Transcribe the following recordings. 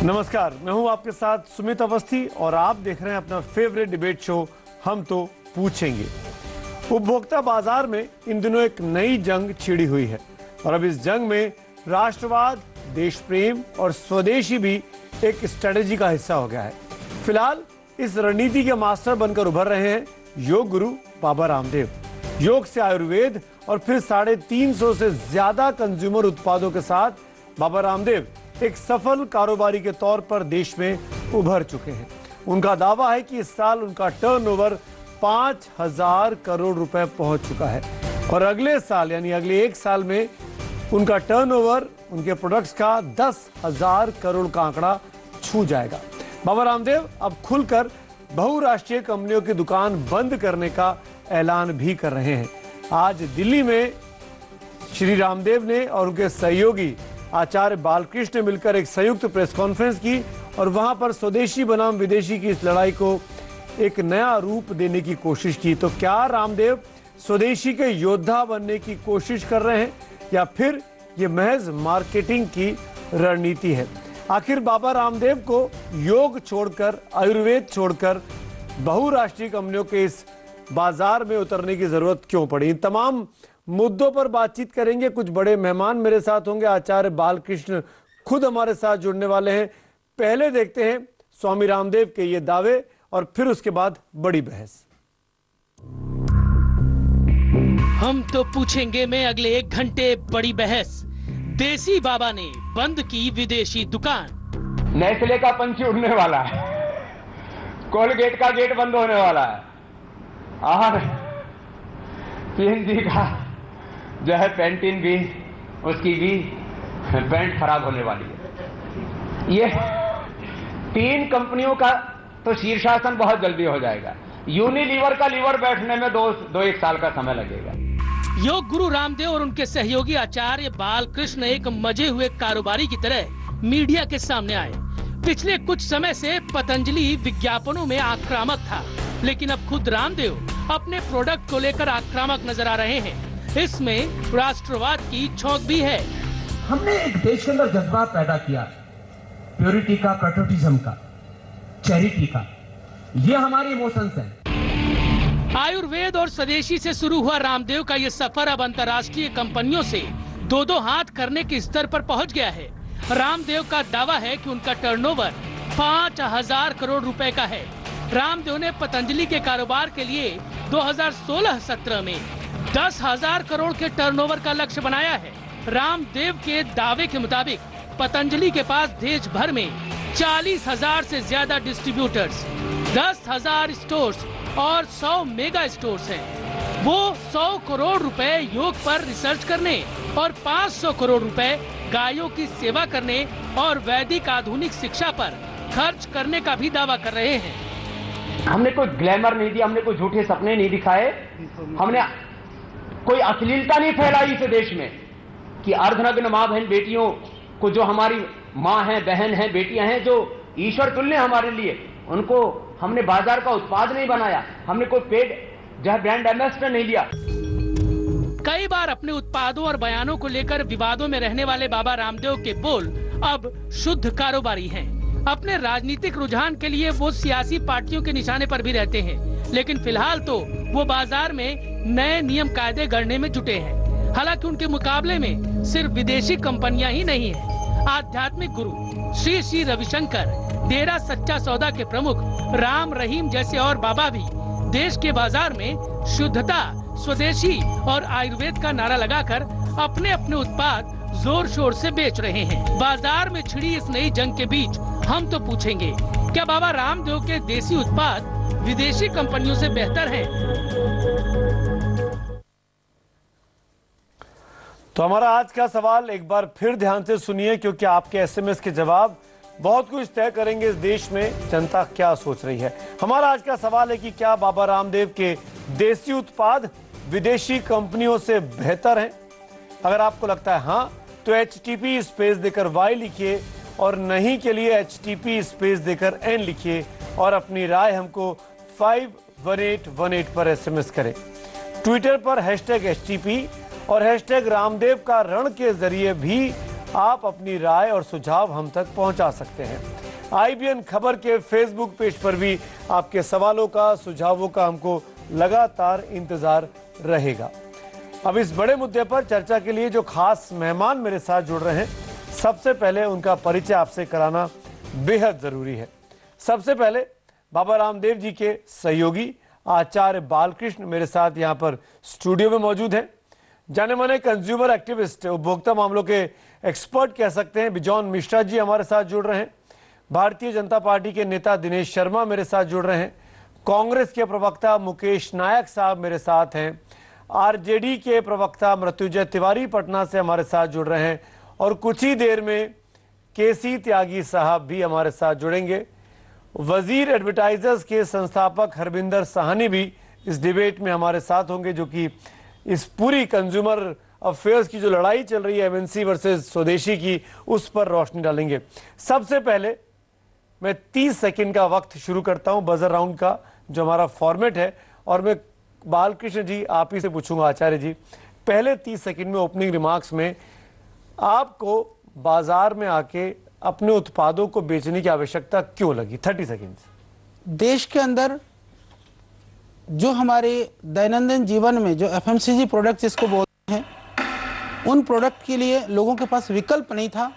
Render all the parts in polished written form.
नमस्कार, मैं हूं आपके साथ सुमित अवस्थी और आप देख रहे हैं अपना फेवरेट डिबेट शो हम तो पूछेंगे। उपभोक्ता बाजार में इन दिनों एक नई जंग छिड़ी हुई है और अब इस जंग में राष्ट्रवाद, देश प्रेम और स्वदेशी भी एक स्ट्रेटेजी का हिस्सा हो गया है। फिलहाल इस रणनीति के मास्टर बनकर उभर रहे हैं योग गुरु बाबा रामदेव। योग से आयुर्वेद और फिर 350 से ज्यादा कंज्यूमर उत्पादों के साथ बाबा रामदेव एक सफल कारोबारी के तौर पर देश में उभर चुके हैं। उनका दावा है कि इस साल उनका टर्नओवर 5000 करोड़ रुपए पहुंच चुका है और अगले साल यानी अगले एक साल में उनका टर्नओवर उनके प्रोडक्ट्स का 10,000 करोड़ का आंकड़ा छू जाएगा। बाबा रामदेव अब खुलकर बहुराष्ट्रीय कंपनियों की दुकान बंद करने का ऐलान भी कर रहे हैं। आज दिल्ली में श्री रामदेव ने और उनके सहयोगी आचार्य बालकृष्ण ने मिलकर एक संयुक्त प्रेस कॉन्फ्रेंस की और वहां पर स्वदेशी बनाम विदेशी की इस लड़ाई को एक नया रूप देने की कोशिश की। तो क्या रामदेव स्वदेशी के योद्धा बनने की कोशिश कर रहे हैं या फिर ये महज मार्केटिंग की रणनीति है? आखिर बाबा रामदेव को योग छोड़कर, आयुर्वेद छोड़कर बहुराष्ट्रीय कंपनियों के इस बाजार में उतरने की जरूरत क्यों पड़ी? इन तमाम मुद्दों पर बातचीत करेंगे। कुछ बड़े मेहमान मेरे साथ होंगे। आचार्य बालकृष्ण खुद हमारे साथ जुड़ने वाले हैं। पहले देखते हैं स्वामी रामदेव के ये दावे और फिर उसके बाद बड़ी बहस। हम तो पूछेंगे में अगले 1 घंटे बड़ी बहस। देसी बाबा ने बंद की विदेशी दुकान। नेस्ले का पंछी उड़ने वाला है, कोलगेट का गेट बंद होने वाला है और पीएनजी का जो है पेंटिन भी, उसकी भी पेंट खराब होने वाली है। ये 3 कंपनियों का तो शीर्षासन बहुत जल्दी हो जाएगा। यूनिलीवर का लीवर बैठने में 2-1 साल का समय लगेगा। योग गुरु रामदेव और उनके सहयोगी आचार्य बालकृष्ण एक मजे हुए कारोबारी की तरह मीडिया के सामने आए। पिछले कुछ समय से पतंजलि विज्ञापनों में आक्रामक था, लेकिन अब खुद रामदेव अपने प्रोडक्ट को लेकर आक्रामक नजर आ रहे हैं। इसमें राष्ट्रवाद की छौंक भी है। हमने एक देश के अंदर जज्बा पैदा किया, प्योरिटी का, पैट्रियोटिज्म का, चैरिटी का। ये हमारे इमोशंस हैं। आयुर्वेद और स्वदेशी से शुरू हुआ रामदेव का ये सफर अब अंतर्राष्ट्रीय कंपनियों से 2-2 हाथ करने के स्तर पर पहुंच गया है। रामदेव का दावा है कि उनका टर्नओवर 5000 करोड़ रुपए का है। रामदेव ने पतंजलि के कारोबार के लिए 2016-17 में 10,000 करोड़ के टर्नओवर का लक्ष्य बनाया है। रामदेव के दावे के मुताबिक पतंजलि के पास देश भर में 40,000 से ज्यादा डिस्ट्रीब्यूटर्स, 10,000 स्टोर्स और 100 मेगा स्टोर्स हैं। वो 100 करोड़ रुपए योग पर रिसर्च करने और 500 करोड़ रुपए गायों की सेवा करने और वैदिक आधुनिक शिक्षा पर खर्च करने का भी दावा कर रहे हैं। हमने कोई ग्लैमर नहीं दिया, हमने कोई झूठे सपने नहीं दिखाए, हमने कोई अश्लीलता नहीं फैलाई इस देश में कि अर्धनग्न माँ बहन बेटियों को, जो हमारी माँ हैं, बहन हैं, बेटियां हैं, जो ईश्वर तुल्य हमारे लिए, उनको हमने बाजार का उत्पाद नहीं बनाया। हमने कोई पेड जो है ब्रांड एम्बेसडर नहीं लिया। कई बार अपने उत्पादों और बयानों को लेकर विवादों में रहने वाले बाबा रामदेव के बोल अब शुद्ध कारोबारी हैं। अपने राजनीतिक रुझान के लिए वो सियासी पार्टियों के निशाने पर भी रहते हैं, लेकिन फिलहाल तो वो बाजार में नए नियम कायदे गढ़ने में जुटे हैं। हालांकि उनके मुकाबले में सिर्फ विदेशी कंपनियां ही नहीं हैं। आध्यात्मिक गुरु श्री श्री रविशंकर, डेरा सच्चा सौदा के प्रमुख राम रहीम जैसे और बाबा भी देश के बाजार में शुद्धता, स्वदेशी और आयुर्वेद का नारा लगाकर अपने अपने उत्पाद जोर शोर से बेच रहे हैं। बाजार में छिड़ी इस नई जंग के बीच हम तो पूछेंगे, क्या बाबा रामदेव के देसी उत्पाद विदेशी कंपनियों से बेहतर हैं? तो हमारा आज का सवाल एक बार फिर ध्यान से सुनिए, क्योंकि आपके एसएमएस के जवाब बहुत कुछ तय करेंगे इस देश में जनता क्या सोच रही है। हमारा आज का सवाल है कि क्या बाबा रामदेव के देसी उत्पाद विदेशी कंपनियों से बेहतर हैं? अगर आपको लगता है हाँ, तो HTP स्पेस देकर Y लिखिए और नहीं के लिए HTP स्पेस देकर N लिखिए और अपनी राय हमको 51818 पर SMS करें। ट्विटर पर #HTP और #रामदेव का रण के जरिए भी आप अपनी राय और सुझाव हम तक पहुंचा सकते हैं। IBN खबर के फेसबुक पेज पर भी आपके सवालों का, सुझावों का हमको लगातार इंतजार रहेगा। अब इस बड़े मुद्दे पर चर्चा के लिए जो खास मेहमान मेरे साथ जुड़ रहे हैं, सबसे पहले उनका परिचय आपसे कराना बेहद जरूरी है। सबसे पहले बाबा रामदेव जी के सहयोगी आचार्य बालकृष्ण मेरे साथ यहाँ पर स्टूडियो में मौजूद हैं। जाने माने कंज्यूमर एक्टिविस्ट, उपभोक्ता मामलों के एक्सपर्ट कह सकते हैं, बिजॉन मिश्रा जी हमारे साथ जुड़ रहे हैं। भारतीय जनता पार्टी के नेता दिनेश शर्मा मेरे साथ जुड़ रहे हैं। कांग्रेस के प्रवक्ता मुकेश नायक साहब मेरे साथ हैं। आरजेडी के प्रवक्ता मृत्युंजय तिवारी पटना से हमारे साथ जुड़ रहे हैं और कुछ ही देर में केसी त्यागी साहब भी हमारे साथ जुड़ेंगे। वजीर एडवर्टाइजर्स के संस्थापक हरविंदर साहनी भी इस डिबेट में हमारे साथ होंगे, जो कि इस पूरी कंज्यूमर अफेयर्स की जो लड़ाई चल रही है एमएनसी वर्सेस स्वदेशी की, उस पर रोशनी डालेंगे। सबसे पहले मैं 30 सेकंड का वक्त शुरू करता हूं बजर राउंड का, जो हमारा फॉर्मेट है, और मैं बालकृष्ण जी आप ही से पूछूंगा, आचार्य जी पहले 30 सेकंड में ओपनिंग रिमार्क्स में आपको बाजार में आके अपने उत्पादों को बेचने की आवश्यकता क्यों लगी? 30 सेकंड। देश के अंदर जो हमारे दैनंदिन जीवन में जो FMCG प्रोडक्ट जिसको बोलते हैं, उन प्रोडक्ट के लिए लोगों के पास विकल्प नहीं था।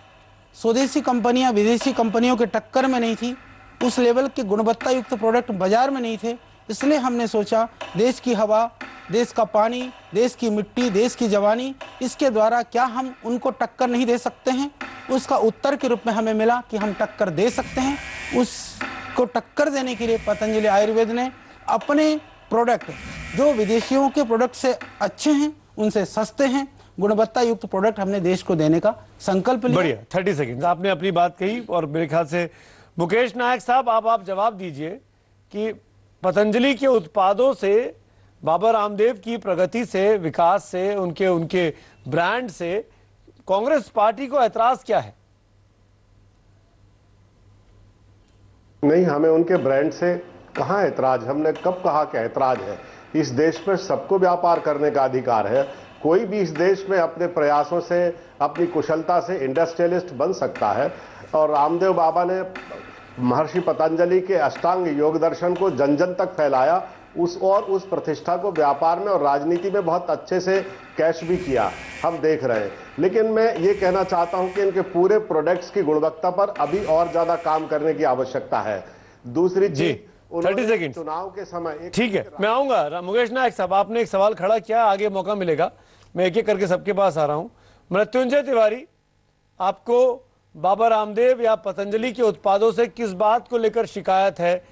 स्वदेशी कंपनियां विदेशी कंपनियों के टक्कर में नहीं थी, उस लेवल के गुणवत्ता युक्त प्रोडक्ट बाजार में नहीं थे। इसलिए हमने सोचा देश की हवा, देश का पानी, देश की मिट्टी, देश की जवानी, इसके द्वारा क्या हम उनको टक्कर नहीं दे सकते हैं? उसका उत्तर के रूप में हमें मिला कि हम टक्कर दे सकते हैं। उसको टक्कर देने के लिए पतंजलि आयुर्वेद ने अपने प्रोडक्ट जो विदेशियों के प्रोडक्ट से अच्छे हैं, उनसे सस्ते हैं, गुणवत्ता युक्त प्रोडक्ट हमने देश को देने का संकल्प लिया। बढ़िया, 30 सेकंड आपने अपनी बात कही और मेरे ख्याल से मुकेश नायक साहब आप जवाब दीजिए कि पतंजलि के उत्पादों से, बाबा रामदेव की प्रगति से, विकास से, उनके ब्रांड से कांग्रेस पार्टी को ऐतराज क्या है? नहीं, हमें उनके ब्रांड से कहां ऐतराज, हमने कब कहा कि ऐतराज है? इस देश में सबको व्यापार करने का अधिकार है। कोई भी इस देश में अपने प्रयासों से, अपनी कुशलता से इंडस्ट्रियलिस्ट बन सकता है। और रामदेव बाबा ने महर्षि पतंजलि के अष्टांग योग दर्शन को जन जन तक फैलाया, उस प्रतिष्ठा को व्यापार में और राजनीति में बहुत अच्छे से कैश भी किया, हम देख रहे हैं। लेकिन मैं ये कहना चाहता हूं कि इनके पूरे प्रोडक्ट्स की गुणवत्ता पर अभी और ज्यादा काम करने की आवश्यकता है। दूसरी चीज, 30 सेकंड चुनाव के समय ठीक है, मैं आऊंगा। मुकेश नायक साहब आपने एक सवाल खड़ा किया, आगे मौका मिलेगा, मैं एक एक करके सबके पास आ रहा हूं। मृत्युंजय तिवारी, आपको बाबा रामदेव या पतंजलि के उत्पादों से किस बात को लेकर शिकायत है?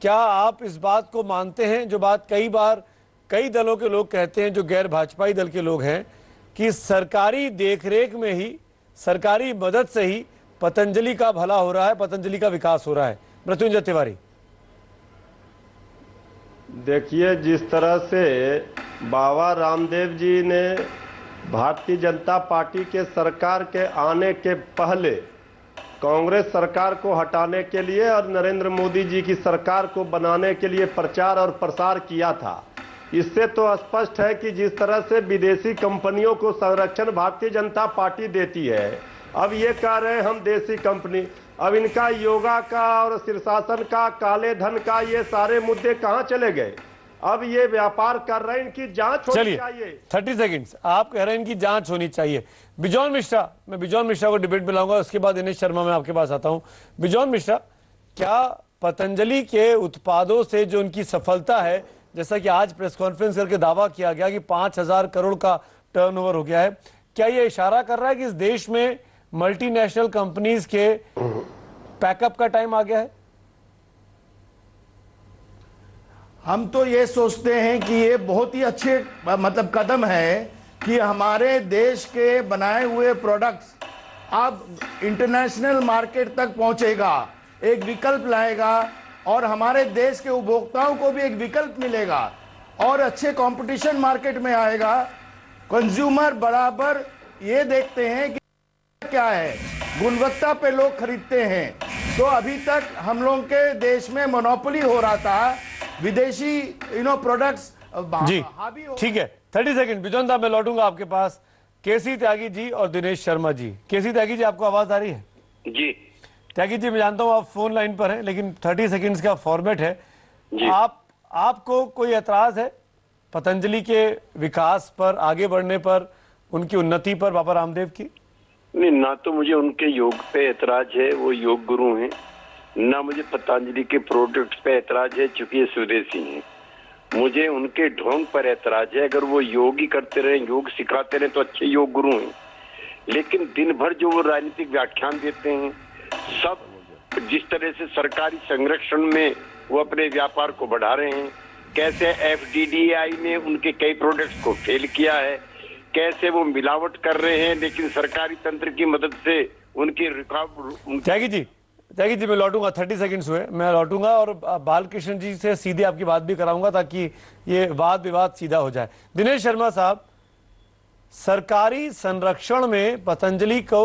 क्या आप इस बात को मानते हैं, जो बात कई बार कई दलों के लोग कहते हैं, जो गैर भाजपाई दल के लोग हैं, कि सरकारी देखरेख में ही, सरकारी मदद से ही पतंजलि का भला हो रहा है, पतंजलि का विकास हो रहा है? मृत्युंजय तिवारी, देखिए, जिस तरह से बाबा रामदेव जी ने भारतीय जनता पार्टी के सरकार के आने के पहले कांग्रेस सरकार को हटाने के लिए और नरेंद्र मोदी जी की सरकार को बनाने के लिए प्रचार और प्रसार किया था, इससे तो स्पष्ट है कि जिस तरह से विदेशी कंपनियों को संरक्षण भारतीय जनता पार्टी देती है, अब ये कह रहे हैं हम देसी कंपनी, अब इनका योगा का और शीर्षासन का, काले धन का, ये सारे मुद्दे कहां चले गए? अब ये व्यापार कर रहे हैं, इनकी जांच होनी चाहिए। 30 सेकंड्स आप कह रहे हैं इनकी जांच होनी चाहिए। बिजॉन मिश्रा, मैं बिजॉन मिश्रा को डिबेट में लाऊंगा, उसके बाद दिनेश शर्मा में आपके पास आता हूं। बिजॉन मिश्रा, क्या पतंजलि के उत्पादों से जो उनकी सफलता है, जैसा कि आज प्रेस कॉन्फ्रेंस करके दावा किया गया कि 5,000 करोड़ का टर्नओवर हो गया है, क्या यह इशारा कर रहा है कि इस देश में मल्टीनेशनल कंपनीज के पैकअप का टाइम आ गया है? हम तो ये सोचते हैं कि ये बहुत ही अच्छे कदम है कि हमारे देश के बनाए हुए प्रोडक्ट्स अब इंटरनेशनल मार्केट तक पहुंचेगा, एक विकल्प लाएगा और हमारे देश के उपभोक्ताओं को भी एक विकल्प मिलेगा और अच्छे कंपटीशन मार्केट में आएगा। कंज्यूमर बराबर ये देखते हैं कि क्या है, गुणवत्ता पे लोग खरीदते हैं। तो अभी तक हम लोग के देश में मोनोपोली हो रहा था, विदेशी प्रोडक्ट्स जी ठीक है। 30 सेकंड बिजॉन साहब, मैं लौटूंगा आपके पास। केसी त्यागी जी और दिनेश शर्मा जी। केसी त्यागी जी, आपको आवाज आ रही है? जी त्यागी जी, मैं जानता हूं आप फोन लाइन पर हैं, लेकिन 30 सेकंड्स का फॉर्मेट है। जी। आपको कोई एतराज है पतंजलि के विकास पर, आगे बढ़ने पर, उनकी उन्नति पर, बाबा रामदेव की? नहीं, ना तो मुझे उनके योग पे ऐतराज है, वो योग गुरु हैं, ना मुझे पतंजलि के प्रोडक्ट्स पे ऐतराज है क्योंकि ये स्वदेशी हैं। मुझे उनके ढोंग पर ऐतराज है। अगर वो योग ही करते रहे, योग सिखाते रहे तो अच्छे योग गुरु हैं, लेकिन दिन भर जो वो राजनीतिक व्याख्यान देते हैं, सब जिस तरह से सरकारी संरक्षण में वो अपने व्यापार को बढ़ा रहे हैं, कैसे FDDI ने उनके कई प्रोडक्ट्स को फेल किया है, कैसे वो मिलावट कर रहे हैं लेकिन सरकारी तंत्र की मदद से उनकी रिकॉर्ड। त्यागी जी, मैं लौटूंगा, 30 सेकंड्स हुए, मैं लौटूंगा और बालकृष्ण जी से सीधे आपकी बात भी कराऊंगा ताकि ये वाद विवाद सीधा हो जाए। दिनेश शर्मा साहब, सरकारी संरक्षण में पतंजलि को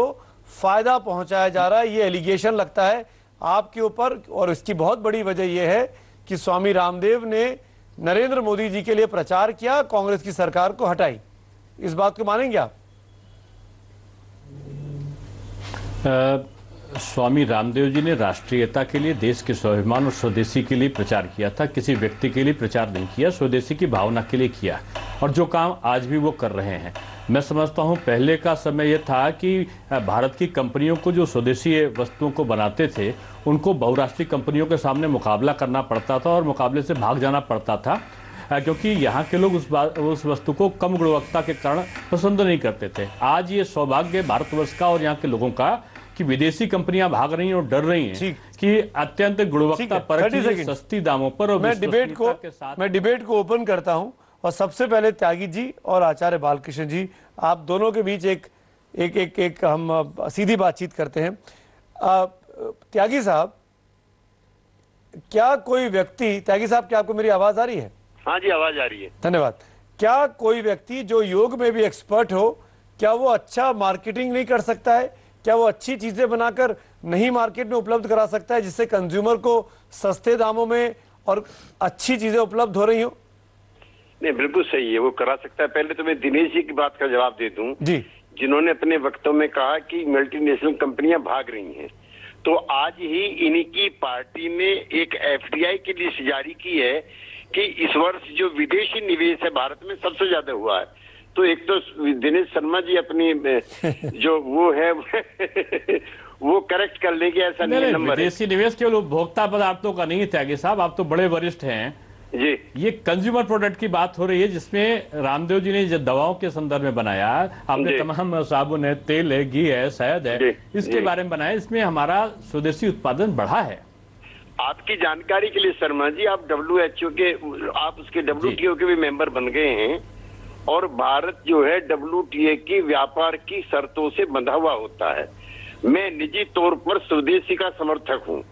फायदा पहुंचाया जा रहा है, ये एलिगेशन लगता है आपके ऊपर, और इसकी बहुत बड़ी वजह यह है कि स्वामी रामदेव ने नरेंद्र मोदी जी के लिए प्रचार किया, कांग्रेस की सरकार को हटाई। इस बात को मानेंगे आप? स्वामी रामदेव जी ने राष्ट्रीयता के लिए, देश के स्वाभिमान और स्वदेशी के लिए प्रचार किया था, किसी व्यक्ति के लिए प्रचार नहीं किया, स्वदेशी की भावना के लिए किया, और जो काम आज भी वो कर रहे हैं। मैं समझता हूं पहले का समय यह था कि भारत की कंपनियों को, जो स्वदेशी वस्तुओं को बनाते थे, उनको बहुराष्ट्रीय कंपनियों के सामने मुकाबला करना पड़ता था और मुकाबले से भाग जाना पड़ता था, क्योंकि यहाँ के लोग उस वस्तु को कम गुणवत्ता के कारण पसंद नहीं करते थे। आज ये सौभाग्य भारतवर्ष का और यहाँ के लोगों का कि विदेशी कंपनियां भाग रही हैं और डर रही हैं कि अत्यंत गुणवत्ता पर, सस्ती दामों पर, और मैं डिबेट को ओपन करता हूं, और सबसे पहले त्यागी जी और आचार्य बालकृष्ण जी, आप दोनों के बीच एक हम सीधी बातचीत करते हैं। त्यागी साहब, क्या कोई व्यक्ति, त्यागी साहब क्या आपको मेरी आवाज आ रही है? हाँ जी, आवाज आ रही है। धन्यवाद। क्या कोई व्यक्ति जो योग में भी एक्सपर्ट हो, क्या वो अच्छा मार्केटिंग नहीं कर सकता है? क्या वो अच्छी चीजें बनाकर नहीं मार्केट में उपलब्ध करा सकता है, जिससे कंज्यूमर को सस्ते दामों में और अच्छी चीजें उपलब्ध हो रही हो? नहीं, बिल्कुल सही है, वो करा सकता है। पहले तो मैं दिनेश जी की बात का जवाब दे दूं जी, जिन्होंने अपने वक्तव्य में कहा कि मल्टीनेशनल कंपनियां भाग रही हैं। तो आज ही इन्हीं की पार्टी ने एक FDI की लिस्ट जारी की है कि इस वर्ष जो विदेशी निवेश है भारत में सबसे ज्यादा हुआ है। तो एक तो दिनेश शर्मा जी अपनी जो वो है वो करेक्ट कर लेंगे, ऐसा नहीं नंबर। विदेशी निवेश केवल उपभोक्ता पदार्थों का नहीं है त्यागी साहब, आप तो बड़े वरिष्ठ हैं जी। ये कंज्यूमर प्रोडक्ट की बात हो रही है, जिसमें रामदेव जी ने जो दवाओं के संदर्भ में बनाया, आपने तमाम साबुन है, तेल है, घी है, शहद है, इसके बारे में बनाया, इसमें हमारा स्वदेशी उत्पादन बढ़ा है। आपकी जानकारी के लिए शर्मा जी, आप WHO के, आप उसके WTO के भी मेंबर बन गए हैं, और भारत जो है WTO की व्यापार की शर्तों से बंधा हुआ होता है। मैं निजी तौर पर स्वदेशी का समर्थक हूँ।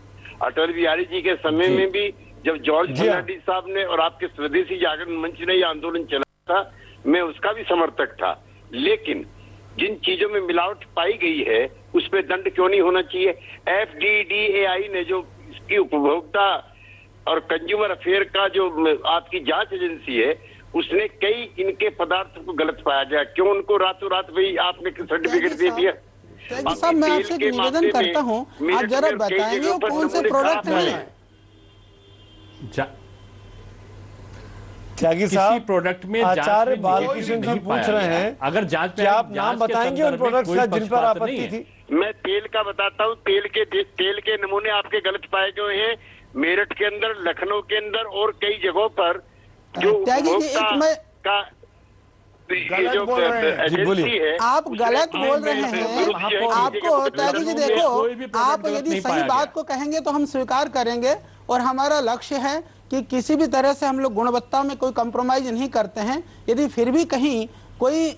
अटल बिहारी जी के समय में भी जब जॉर्ज फर्नांडिस साहब ने और आपके स्वदेशी जागरण मंच ने यह आंदोलन चलाया था, मैं उसका भी समर्थक था। लेकिन जिन चीजों में मिलावट पाई गई है उस पर दंड क्यों नहीं होना चाहिए? FDDI ने, जो इसकी उपभोक्ता और कंज्यूमर अफेयर का जो आपकी जांच एजेंसी है, उसने कई इनके पदार्थों को गलत पाया गया। क्यों उनको रातों रात भाई आपने सर्टिफिकेट दे दिया? साहब, मैं आपसे निवेदन करता हूं, आप जरा बताएंगे वो कौन से प्रोडक्ट हैं? त्यागी साहब, प्रोडक्ट में आचार्य बालकृष्ण जी पूछ रहे हैं, अगर जांच क्या आप नाम बताएंगे उन प्रोडक्ट्स का जिन पर आपत्ति थी? मैं तेल का बताता हूँ। तेल के नमूने आपके गलत पाए गए हैं मेरठ के अंदर, लखनऊ के अंदर और कई जगहों पर। जो का जो एजेंसी है, आप गलत बोल रहे हैं। आपको त्यागी जी देखो, आप यदि सही बात को कहेंगे तो हम स्वीकार करेंगे, और हमारा लक्ष्य है कि किसी भी तरह से हम लोग गुणवत्ता में कोई कंप्रोमाइज नहीं करते हैं। यदि फिर भी कहीं कोई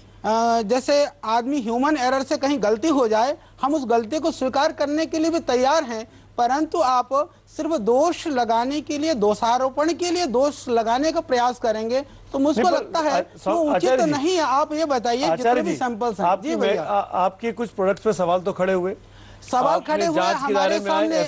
जैसे आदमी ह्यूमन एरर से कहीं गलती हो जाए, हम उस गलती को स्वीकार करने के लिए भी तैयार हैं, परंतु आप सिर्फ दोष लगाने के लिए, दोषारोपण के लिए दोष लगाने का प्रयास करेंगे तो मुझको लगता है वो उचित नहीं है। आप ये बताइए, जितने भी सैंपल्स हैं जी भैया, आपके कुछ प्रोडक्ट्स पे सवाल तो खड़े हुए, सवाल खड़े हुए हमारे सामने।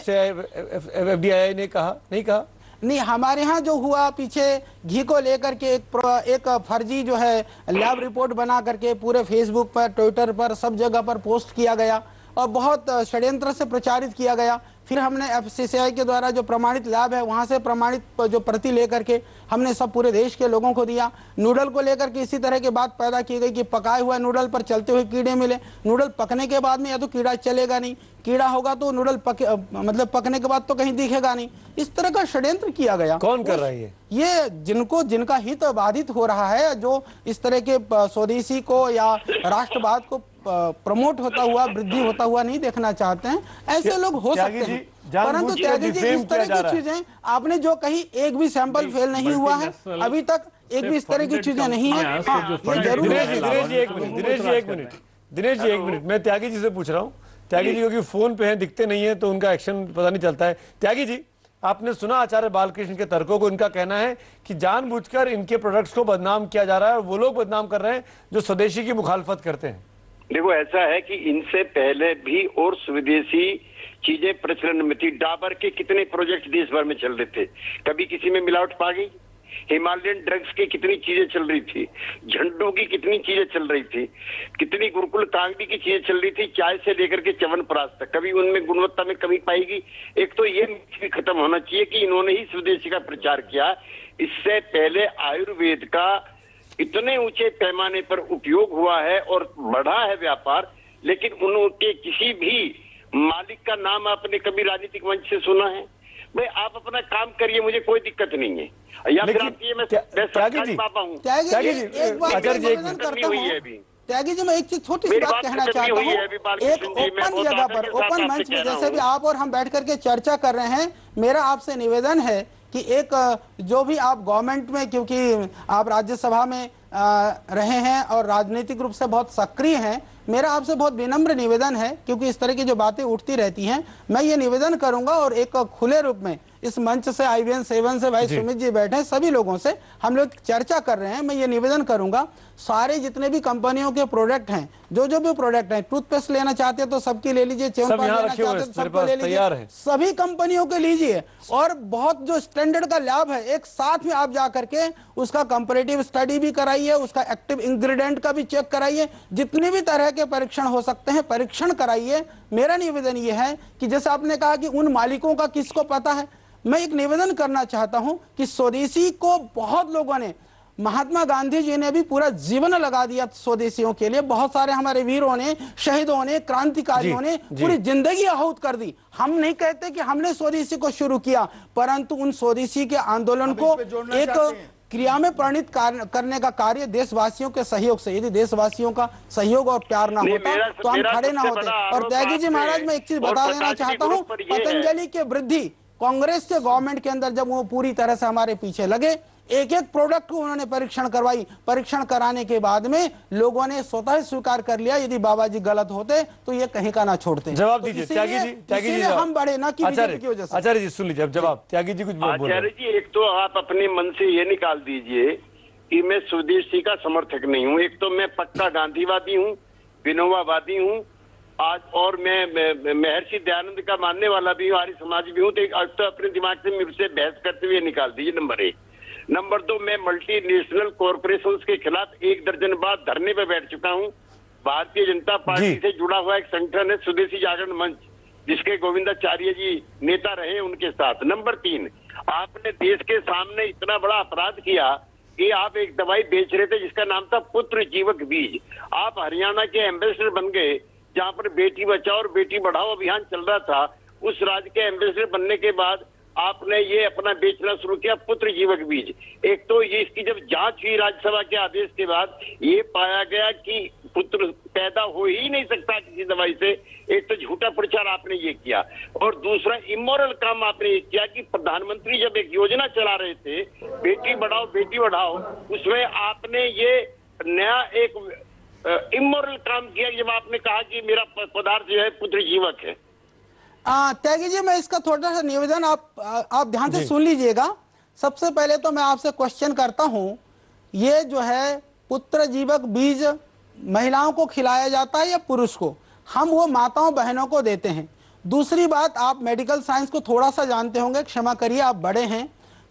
FDI ने कहा, नहीं कहा? नहीं, हमारे यहाँ जो हुआ पीछे घी को लेकर के एक फर्जी जो है लैब रिपोर्ट बना करके पूरे फेसबुक पर, ट्विटर पर, सब जगह पर पोस्ट किया गया और बहुत षड्यंत्र से प्रचारित किया गया। फिर हमने एफसीसीआई के द्वारा जो प्रमाणित लैब है वहां से प्रमाणित जो प्रति लेकर के हमने सब पूरे देश के लोगों को दिया। नूडल को लेकर के इसी तरह की बात पैदा की गई कि पकाए हुए नूडल पर चलते हुए कीड़े मिले। नूडल पकने के बाद में या तो कीड़ा चलेगा नहीं, कीड़ा होगा तो नूडल पकने के बाद तो कहीं दिखेगा नहीं। इस तरह का षड्यंत्र किया गया। कौन कर रहा है ये जिनका हित बाधित हो रहा है, जो इस तरह के स्वदेशी को या राष्ट्रवाद को प्रमोट होता हुआ, वृद्धि होता हुआ नहीं देखना चाहते हैं, ऐसे लोग हो सकते हैं। परंतु त्यागी जी, इस तरह की चीजें आपने जो कही, एक भी सैंपल फेल नहीं हुआ है अभी तक, एक भी इस तरह की चीजें नहीं है। दिनेश जी एक मिनट, मैं त्यागी जी से पूछ रहा हूँ। त्यागी जी क्योंकि फोन पे हैं, दिखते नहीं है तो उनका एक्शन पता नहीं चलता है। त्यागी जी, आपने सुना आचार्य बालकृष्ण के तर्कों को। इनका कहना है कि जानबूझकर इनके प्रोडक्ट्स को बदनाम किया जा रहा है और वो लोग बदनाम कर रहे हैं जो स्वदेशी की मुखालफत करते हैं। देखो, ऐसा है कि इनसे पहले भी और स्वदेशी चीजें प्रचलन में थी। डाबर के कितने प्रोजेक्ट देश भर में चल रहे थे, कभी किसी में मिलावट पा गई? हिमालयन ड्रग्स की कितनी चीजें चल रही थी, झंडों की कितनी चीजें चल रही थी, कितनी गुरुकुल कांगड़ी की चीजें चल रही थी, चाय से लेकर के च्यवनप्राश तक। कभी उनमें गुणवत्ता में कमी पाएगी? एक तो ये भी खत्म होना चाहिए कि इन्होंने ही स्वदेशी का प्रचार किया। इससे पहले आयुर्वेद का इतने ऊंचे पैमाने पर उपयोग हुआ है और बढ़ा है व्यापार, लेकिन उनके किसी भी मालिक का नाम आपने कभी राजनीतिक मंच से सुना है? भाई आप अपना काम करिए, मुझे कोई दिक्कत नहीं है। या फिर आप ये मैं सरकारी बाबा हूँ। त्यागी जी, एक बात निवेदन करता हूँ। त्यागी जी, मैं एक चीज छोटी सी बात कहना चाहता हूँ। एक ओपन जगह पर, ओपन मंच में, जैसे भी आप और हम बैठ करके चर्चा कर रहे हैं, मेरा आपसे निवेदन है कि एक जो भी आप गवर्नमेंट में, क्योंकि आप राज्यसभा में रहे हैं और राजनीतिक रूप से बहुत सक्रिय हैं, मेरा आपसे बहुत विनम्र निवेदन है, क्योंकि इस तरह की जो बातें उठती रहती हैं, मैं ये निवेदन करूंगा और एक खुले रूप में इस मंच से IVN 7 से भाई सुमित जी बैठे, सभी लोगों से हम लोग चर्चा कर रहे हैं। मैं ये निवेदन करूंगा, सारे जितने भी कंपनियों के प्रोडक्ट हैं, जो भी प्रोडक्ट हैं, टूथपेस्ट लेना चाहते हैं तो सबकी ले लीजिए, च्यवनप्राश लेना चाहते हैं तो सबको ले लीजिए, सभी कंपनियों के लीजिए। और बहुत जो स्टैंडर्ड का लैब है, एक साथ में आप जा करके उसका कंपैरेटिव स्टडी भी कराइए, उसका एक्टिव इंग्रेडिएंट का भी चेक कराइए, जितने भी तरह के परीक्षण हो सकते हैं परीक्षण कराइए। मेरा निवेदन यह है कि जैसे आपने कहा कि उन मालिकों का किसको पता है, मैं एक निवेदन करना चाहता हूं कि स्वदेशी को बहुत लोगों ने, महात्मा गांधी जी ने भी पूरा जीवन लगा दिया स्वदेशियों के लिए, बहुत सारे हमारे वीरों ने, शहीदों ने, क्रांतिकारियों ने पूरी जिंदगी आहूत कर दी। हम नहीं कहते कि हमने स्वदेशी को शुरू किया, परंतु उन स्वदेशी के आंदोलन को एक क्रिया में परिणित करने का कार्य देशवासियों के सहयोग से, यदि देशवासियों का सहयोग और प्यार ना होता तो हम खड़े ना होते। और त्यागी जी महाराज, मैं एक चीज बता देना चाहता हूँ, पतंजलि के वृद्धि कांग्रेस के गवर्नमेंट के अंदर जब वो पूरी तरह से हमारे पीछे लगे, एक एक प्रोडक्ट को उन्होंने परीक्षण करवाई। परीक्षण कराने के बाद में लोगों ने स्वतः स्वीकार कर लिया, यदि बाबा जी गलत होते तो ये कहीं का ना छोड़ते। जवाब दीजिए त्यागी जी। त्यागी जी, हम बढ़े ना कि बीजेपी की वजह से। आचार्य जी सुन लीजिए अब जवाब। त्यागी जी कुछ बोल रहे हैं। आचार्य जी, एक तो आप अपने मन से ये निकाल दीजिए कि मैं स्वदेशी का समर्थक नहीं हूँ। एक तो मैं पक्का गांधीवादी हूँ, विनोबावादी हूँ आज, और मैं महर्षि दयानंद का मानने वाला भी हूँ, आर्य समाज भी हूँ। तो अपने दिमाग से मुझसे बहस करते हुए निकाल दीजिए, नंबर 1। नंबर 2, मैं मल्टीनेशनल कॉरपोरेशंस के खिलाफ 1 दर्जन बार धरने पे बैठ चुका हूँ। भारतीय जनता पार्टी से जुड़ा हुआ एक संगठन है स्वदेशी जागरण मंच, जिसके गोविंदाचार्य जी नेता रहे, उनके साथ। नंबर 3, आपने देश के सामने इतना बड़ा अपराध किया कि आप एक दवाई बेच रहे थे जिसका नाम था पुत्र जीवक बीज। आप हरियाणा के एम्बेसडर बन गए, जहां पर बेटी बचाओ और बेटी बढ़ाओ अभियान चल रहा था। उस राज्य के एम्बेसडर बनने के बाद आपने ये अपना बेचना शुरू किया पुत्र जीवक बीज। एक तो ये इसकी जब जांच हुई राज्यसभा के आदेश के बाद, ये पाया गया कि पुत्र पैदा हो ही नहीं सकता किसी दवाई से। एक तो झूठा प्रचार आपने ये किया, और दूसरा इमोरल काम आपने ये किया कि प्रधानमंत्री जब एक योजना चला रहे थे बेटी बढ़ाओ, उसमें आपने ये नया एक इमोरल काम किया जब आपने कहा कि मेरा पदार्थ जो है पुत्र जीवक है। त्यागी जी, मैं इसका थोड़ा सा निवेदन आप ध्यान से सुन लीजिएगा। सबसे पहले तो मैं आपसे क्वेश्चन करता हूं, ये जो है पुत्र जीवक बीज महिलाओं को खिलाया जाता है या पुरुष को? हम वो माताओं बहनों को देते हैं। दूसरी बात, आप मेडिकल साइंस को थोड़ा सा जानते होंगे, क्षमा करिए आप बड़े हैं।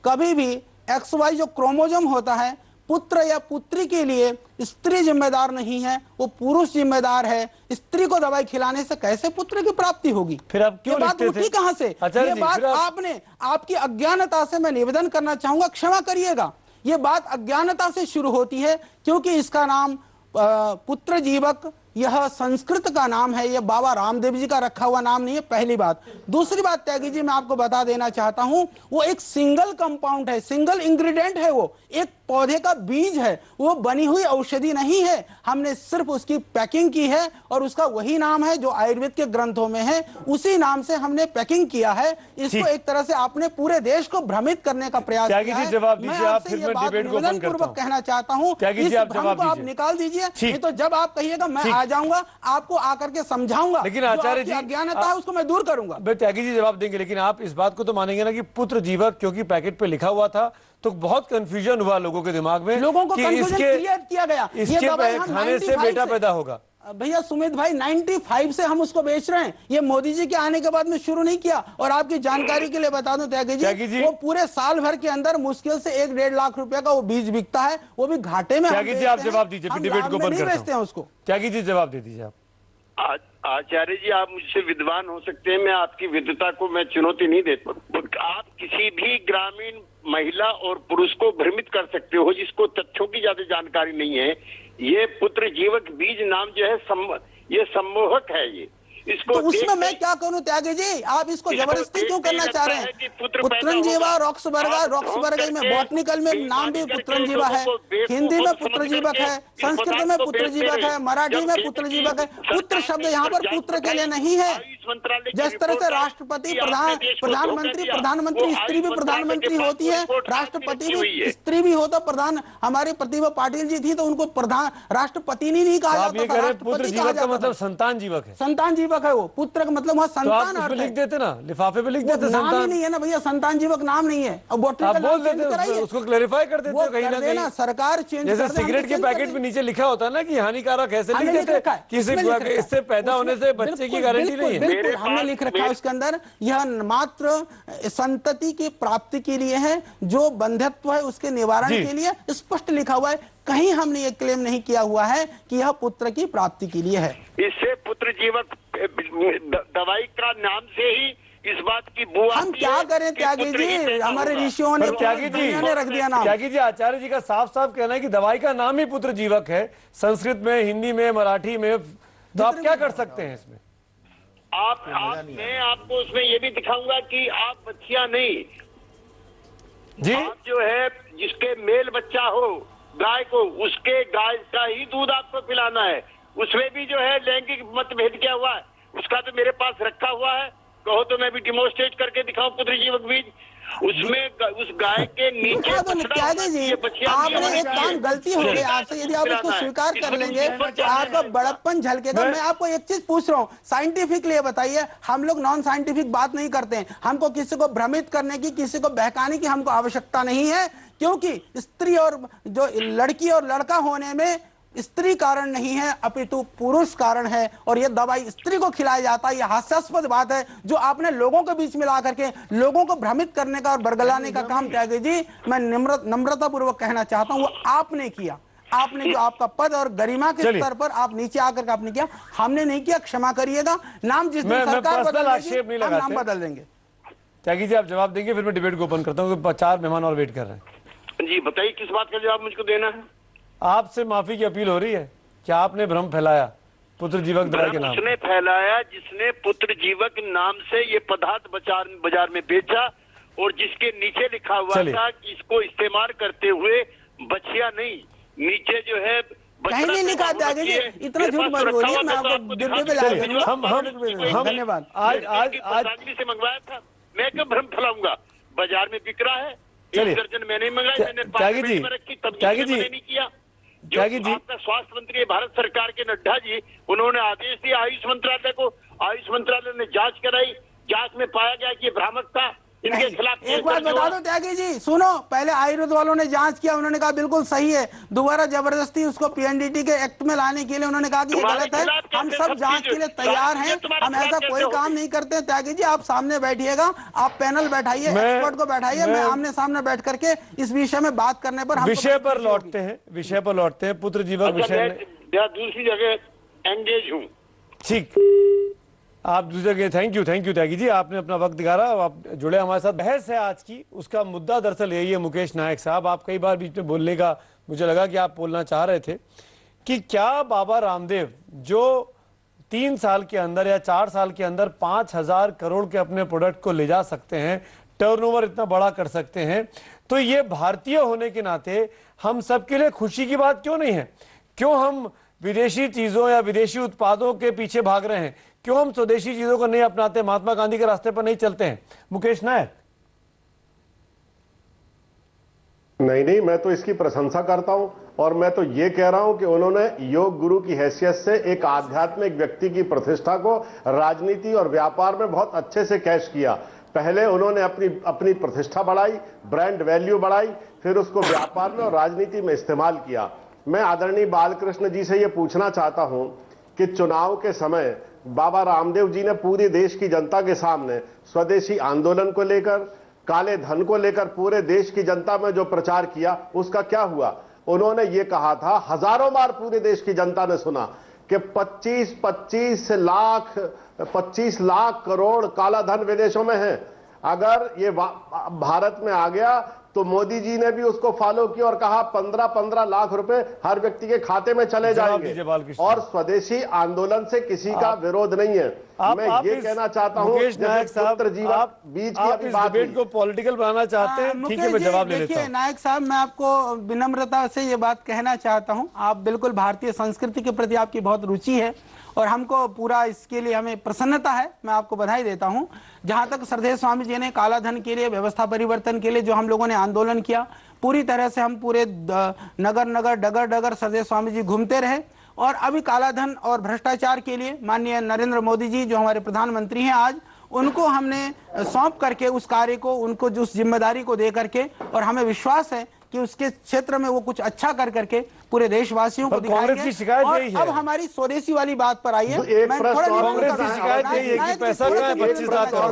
कभी भी XY जो क्रोमोजोम होता है, पुत्र या पुत्री के लिए स्त्री जिम्मेदार नहीं है, वो पुरुष जिम्मेदार है। स्त्री को दवाई खिलाने से कैसे पुत्र की प्राप्ति होगी? फिर आप क्यों ये बात लिखते थे? उठी कहां से? आचार्य ये जी, बात फिर आप- आपने, आपकी अज्ञानता से मैं निवेदन करना चाहूंगा, क्षमा करिएगा, ये बात अज्ञानता से शुरू होती है, क्योंकि इसका नाम पुत्र जीवक यह संस्कृत का नाम है, यह बाबा रामदेव जी का रखा हुआ नाम नहीं है, पहली बात। दूसरी बात त्यागी जी मैं आपको बता देना चाहता हूं, वो एक सिंगल कंपाउंड है, सिंगल इंग्रेडिएंट है, वो एक पौधे का बीज है, वो बनी हुई औषधि नहीं है। हमने सिर्फ उसकी पैकिंग की है और उसका वही नाम है जो आयुर्वेद के ग्रंथों में है, उसी नाम से हमने पैकिंग किया है। इसको एक तरह से आपने पूरे देश को भ्रमित करने का प्रयास त्यागी किया जी है। जवाब मैं दीजिए, आप आपसे फिर ये मैं बात डिबेट को बंद करता निवेदनपूर्वक हूं। कहना चाहता हूं, त्यागी जी, इस आप भ्रम जवाब को आप दीजिए। निकाल दीजिए, ठीक। नहीं तो जब आप कहिएगा मैं ठीक। आ जाऊंगा, आपको आकर के समझाऊंगा, लेकिन जो आचार्य आपकी जी, अज्ञानता है उसको मैं दूर करूंगा। त्यागी जी जवाब देंगे, लेकिन आप इस बात को तो मानेंगे ना कि पुत्र जीवक क्योंकि पैकेट पे लिखा हुआ था तो बहुत कंफ्यूजन हुआ लोगों के दिमाग में, लोगों को कि कंफ्यूजन क्रिएट किया गया। ये इसके दवाई हम खाने से 95 बेटा पैदा होगा। भैया सुमित भाई 95 से हम उसको बेच रहे हैं, ये मोदी जी के आने के बाद में शुरू नहीं किया। और आपकी जानकारी के लिए बता दूं त्यागी जी, वो पूरे साल भर के अंदर मुश्किल से 1-1.5 लाख रुपए का वो बीज बिकता है, वो भी घाटे में। त्यागी जी आप जवाब दीजिए, फिर डिबेट को बंद करते हैं उसको। त्यागी जी जवाब दे दीजिए आप। आचार्य जी आप मुझसे विद्वान हो सकते हैं, मैं आपकी विद्वता को मैं चुनौती नहीं देता। आप किसी भी ग्रामीण महिला और पुरुष को भ्रमित कर सकते हो जिसको तथ्यों की ज्यादा जानकारी नहीं है। ये पुत्र जीवक बीज नाम जो है ये सम्मोहक है। ये इसको तो उसमें मैं क्या करूं त्यागी जी? आप इसको जबरदस्ती क्यों करना चाह रहे हैं? पुत्रंजीवा रॉक्सबर्ग में बॉटनिकल में नाम भी पुत्रंजीवा है, हिंदी में पुत्रजीवक है, संस्कृत में पुत्रजीवक है, मराठी में पुत्रजीवक है। पुत्र शब्द यहाँ पर पुत्र के लिए नहीं है। जिस तरह से राष्ट्रपति प्रधानमंत्री स्त्री भी प्रधानमंत्री होती है, राष्ट्रपति भी स्त्री भी होता। प्रधान हमारी प्रतिभा पाटिल जी थी तो उनको प्रधान राष्ट्रपति नहीं कहा जाता था, राष्ट्रपति कहा जाता था। मतलब संतान जीवक है, संतान जीवक है वो, पुत्र का मतलब वहाँ संतान तो आप अर्थ लिख देते ना, लिफाफे पे लिख देते नाम ही संतान। नहीं है ना भैया, संतान जीवक नाम नहीं है। अब आप बोल देते, उसको क्लेरिफाई कर देते हो कहीं ना कहीं। सरकार चेंज, जैसे सिगरेट के पैकेट में नीचे लिखा होता है ना कि हानिकारक है, ऐसे लिख देते कि इससे पैदा होने से बच्चे की गारंटी नहीं है। बिल्कुल हमने लिख रखा है उसके अंदर, यह मात्र संतति की प्राप्ति के लिए है, जो बंधत्व है उसके निवारण के लिए स्पष्ट लिखा हुआ है। कहीं हमने ये क्लेम नहीं किया हुआ है कि यह पुत्र की प्राप्ति के लिए है। इससे पुत्र जीवक दवाई का नाम से ही इस बात की बुआ हम क्या करें त्यागी जी, हमारे ऋषियों ने त्यागी जी ने रख दिया नाम। त्यागी जी आचार्य जी का साफ साफ कहना है कि दवाई का नाम ही पुत्र जीवक है, संस्कृत में, हिंदी में, मराठी में। तो आप क्या कर सकते हैं इसमें? मैं आपको उसमें ये भी दिखाऊंगा कि आप बच्चियां नहीं जी, आप जो है जिसके मेल बच्चा हो गाय को, उसके गाय का ही दूध आपको पिलाना है। उसमें भी जो है लैंगिक मतभेद किया हुआ है, उसका तो मेरे पास रखा हुआ है, कहो तो मैं भी डिमोन्स्ट्रेट करके दिखाऊं पुत्र जीवक बीज। उसमें उस गाय के नीचे त्यागी जी आपने एक काम गलती हो गई आपसे, यदि आप इसको स्वीकार कर लेंगे तो आपका बड़प्पन झलकेगा। मैं आपको एक चीज पूछ रहा हूँ, साइंटिफिकली बताइए। हम लोग नॉन साइंटिफिक बात नहीं करते हैं, हमको किसी को भ्रमित करने की, किसी को बहकाने की हमको आवश्यकता नहीं है, क्योंकि स्त्री और जो लड़की और लड़का होने में स्त्री कारण नहीं है, अपितु पुरुष कारण है। और यह दवाई स्त्री को खिलाया जाता है, यह हास्यास्पद बात है जो आपने लोगों के बीच में ला करके लोगों को भ्रमित करने का और बरगलाने का काम त्यागी जी मैं नम्रता पूर्वक कहना चाहता हूं, वो आपने किया। आपने जो आपका पद और गरिमा के स्तर पर आप नीचे आकर के आपने किया, हमने नहीं किया, क्षमा करिएगा। नाम जिस दिन सरकार बदलेगी हम नाम बदल देंगे। त्यागी जी आप जवाब देंगे, फिर मैं डिबेट को ओपन करता हूँ। 4 मेहमान और वेट कर रहे हैं। जी बताइए किस बात का जवाब मुझको देना है? आपसे माफी की अपील हो रही है कि आपने भ्रम फैलाया पुत्र जीवक दवाई के नाम। उसने फैलाया जिसने पुत्र जीवक नाम से ये पदार्थ बाजार में बेचा और जिसके नीचे लिखा हुआ था कि इसको इस्तेमाल करते हुए बच्चियां नहीं, नीचे जो है कहीं नहीं लिखा त्यागी जी, इतना झूठ मत बोलिए। मैं आपको डिब्बे पे ला दूंगा। धन्यवाद। आज से मंगवाया था, मैं क्यों भ्रम फैलाऊंगा? बाजार में बिक रहा है, एक दर्जन मैंने मंगाई, मैंने पार्लियामेंट में रखी, तब मैंने नहीं किया। जो आपका स्वास्थ्य मंत्री भारत सरकार के नड्डा जी, उन्होंने आदेश दिया आयुष मंत्रालय को, आयुष मंत्रालय ने जांच कराई, जांच में पाया गया कि भ्रामक था। इनके खिलाफ एक बात बता दो त्यागी जी, सुनो, पहले आयुर्वेद वालों ने जांच किया, उन्होंने कहा बिल्कुल सही है, दोबारा जबरदस्ती उसको पीएनडीटी के एक्ट में लाने के लिए उन्होंने कहा कि ये गलत है। हम सब जांच के लिए तैयार हैं, हम ऐसा कोई काम नहीं करते। त्यागी जी आप सामने बैठिएगा, आप पैनल बैठाइए, एक्सपर्ट को बैठाइए, मैं आमने सामने बैठ करके इस विषय में बात करने पर विषय पर लौटते हैं पुत्र जीवन विषय में। दूसरी जगह एंगेज हूँ। ठीक, आप दूसरी जगह। थैंक यू त्यागी जी, आपने अपना वक्त दिखाया, आप जुड़े हमारे साथ। बहस है आज की, उसका मुद्दा दरअसल यही है। मुकेश नायक साहब, आप कई बार बीच में बोलने का मुझे लगा कि आप बोलना चाह रहे थे कि क्या बाबा रामदेव जो 3 साल के अंदर या 4 साल के अंदर 5,000 करोड़ के अपने प्रोडक्ट को ले जा सकते हैं, टर्नओवर इतना बड़ा कर सकते हैं, तो ये भारतीय होने के नाते हम सबके लिए खुशी की बात क्यों नहीं है? क्यों हम विदेशी चीजों या विदेशी उत्पादों के पीछे भाग रहे हैं? क्यों हम स्वदेशी चीजों को नहीं अपनाते, महात्मा गांधी के रास्ते पर नहीं चलते हैं? मुकेश नायक। नहीं, मैं तो इसकी प्रशंसा करता हूं और मैं तो ये कह रहा हूं कि उन्होंने योग गुरु की हैसियत से एक आध्यात्मिक व्यक्ति की प्रतिष्ठा को राजनीति और व्यापार में बहुत अच्छे से कैश किया। पहले उन्होंने अपनी प्रतिष्ठा बढ़ाई, ब्रांड वैल्यू बढ़ाई, फिर उसको व्यापार में और राजनीति में इस्तेमाल किया। मैं आदरणीय बालकृष्ण जी से यह पूछना चाहता हूं कि चुनाव के समय बाबा रामदेव जी ने पूरे देश की जनता के सामने स्वदेशी आंदोलन को लेकर, काले धन को लेकर पूरे देश की जनता में जो प्रचार किया, उसका क्या हुआ? उन्होंने ये कहा था, हजारों बार पूरे देश की जनता ने सुना कि 25 लाख करोड़ काला धन विदेशों में है। अगर ये भारत में आ गया तो मोदी जी ने भी उसको फॉलो किया और कहा 15-15 लाख रुपए हर व्यक्ति के खाते में चले जाएंगे। और स्वदेशी आंदोलन से किसी का विरोध नहीं है। मैं ये कहना चाहता हूं, मुकेश नायक साहब, आप बीच की इस डिबेट को पॉलिटिकल बनाना चाहते हैं, ठीक है, मैं जवाब ले लेता हूं। नायक साहब, मैं आपको विनम्रता से ये बात कहना चाहता हूं, आप बिल्कुल भारतीय संस्कृति के प्रति आपकी बहुत रुचि है और हमको पूरा इसके लिए हमें प्रसन्नता है, मैं आपको बधाई देता हूं। जहां तक श्रद्धेय स्वामी जी ने काला धन के लिए, व्यवस्था परिवर्तन के लिए जो हम लोगों ने आंदोलन किया, पूरी तरह से हम पूरे नगर नगर डगर डगर श्रद्धेय स्वामी जी घूमते रहे। और अभी काला धन और भ्रष्टाचार के लिए माननीय नरेंद्र मोदी जी जो हमारे प्रधानमंत्री हैं आज, उनको हमने सौंप करके उस कार्य को, उनको जो उस जिम्मेदारी को दे करके, और हमें विश्वास है कि उसके क्षेत्र में वो कुछ अच्छा कर करके पूरे देशवासियों को दिखाएंगे। कांग्रेस की शिकायत यही है। अब हमारी स्वदेशी वाली बात पर आइए। कांग्रेस की शिकायत यही है कि पैसा कहाँ है? 25 लाख करोड़,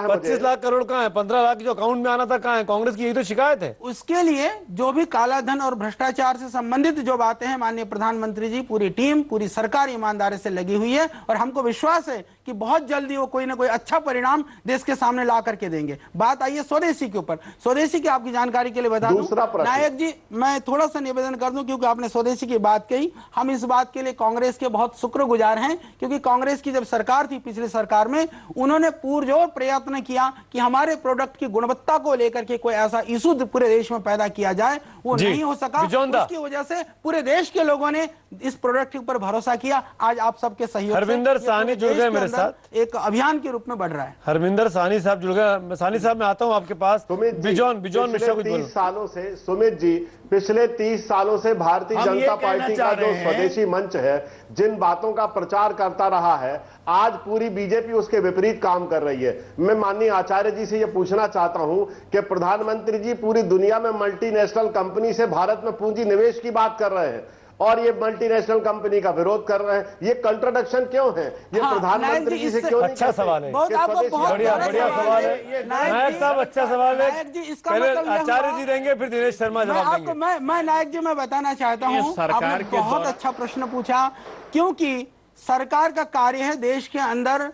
25 लाख करोड़ कहाँ है? 15 लाख जो अकाउंट में आना था कहाँ है? कांग्रेस की यही तो शिकायत है। उसके लिए जो भी काला धन और भ्रष्टाचार से संबंधित जो बातें हैं, माननीय प्रधानमंत्री जी, पूरी टीम, पूरी सरकार ईमानदारी से लगी हुई है और हमको विश्वास है कि बहुत जल्दी वो कोई ना कोई अच्छा परिणाम देश के सामने ला करके देंगे। बात आइए स्वदेशी के ऊपर। स्वदेशी की आपकी जानकारी के लिए बता दूं नायक जी, मैं थोड़ा सा निवेदन कर दूं, क्योंकि आपने स्वदेशी की बात कही, हम इस बात के लिए कांग्रेस के बहुत शुक्रगुजार हैं, क्योंकि कांग्रेस की जब सरकार थी, पिछली सरकार में, उन्होंने पुरजोर प्रयत्न किया कि हमारे प्रोडक्ट की गुणवत्ता को लेकर के कोई ऐसा इशू पूरे देश में पैदा किया जाए, वो नहीं हो सका। उसकी वजह से पूरे देश के लोगों ने इस प्रोडक्ट के ऊपर भरोसा किया। आज आप सबके सहयोग से हरविंदर साहनी जुड़ गए मेरे साथ, एक अभियान के रूप में बढ़ रहा है। हरविंदर साहनी साहब जुड़ गए। साहनी साहब, मैं आता हूं आपके पास। बिजॉन मिश्रा, कुछ बोलो। सालों से सुमित जी, पिछले 30 सालों से भारतीय जनता पार्टी का जो स्वदेशी मंच है, जिन बातों का प्रचार करता रहा है, आज पूरी बीजेपी उसके विपरीत काम कर रही है। मैं माननीय आचार्य जी से यह पूछना चाहता हूं कि प्रधानमंत्री जी पूरी दुनिया में मल्टीनेशनल कंपनी से भारत में पूंजी निवेश की बात कर रहे हैं और ये मल्टीनेशनल कंपनी का विरोध कर रहे हैं। ये कंट्रोडक्शन क्यों है? ये प्रधानमंत्री जी से क्यों नहीं? अच्छा सवाल है, बढ़िया सवाल है नायक साहब, अच्छा सवाल है। पहले आचार्य जी देंगे, फिर दिनेश शर्मा जवाब देंगे। मैं नायक जी, मैं बताना चाहता हूँ, आपने बहुत अच्छा प्रश्न पूछा, क्योंकि सरकार का कार्य है देश के अंदर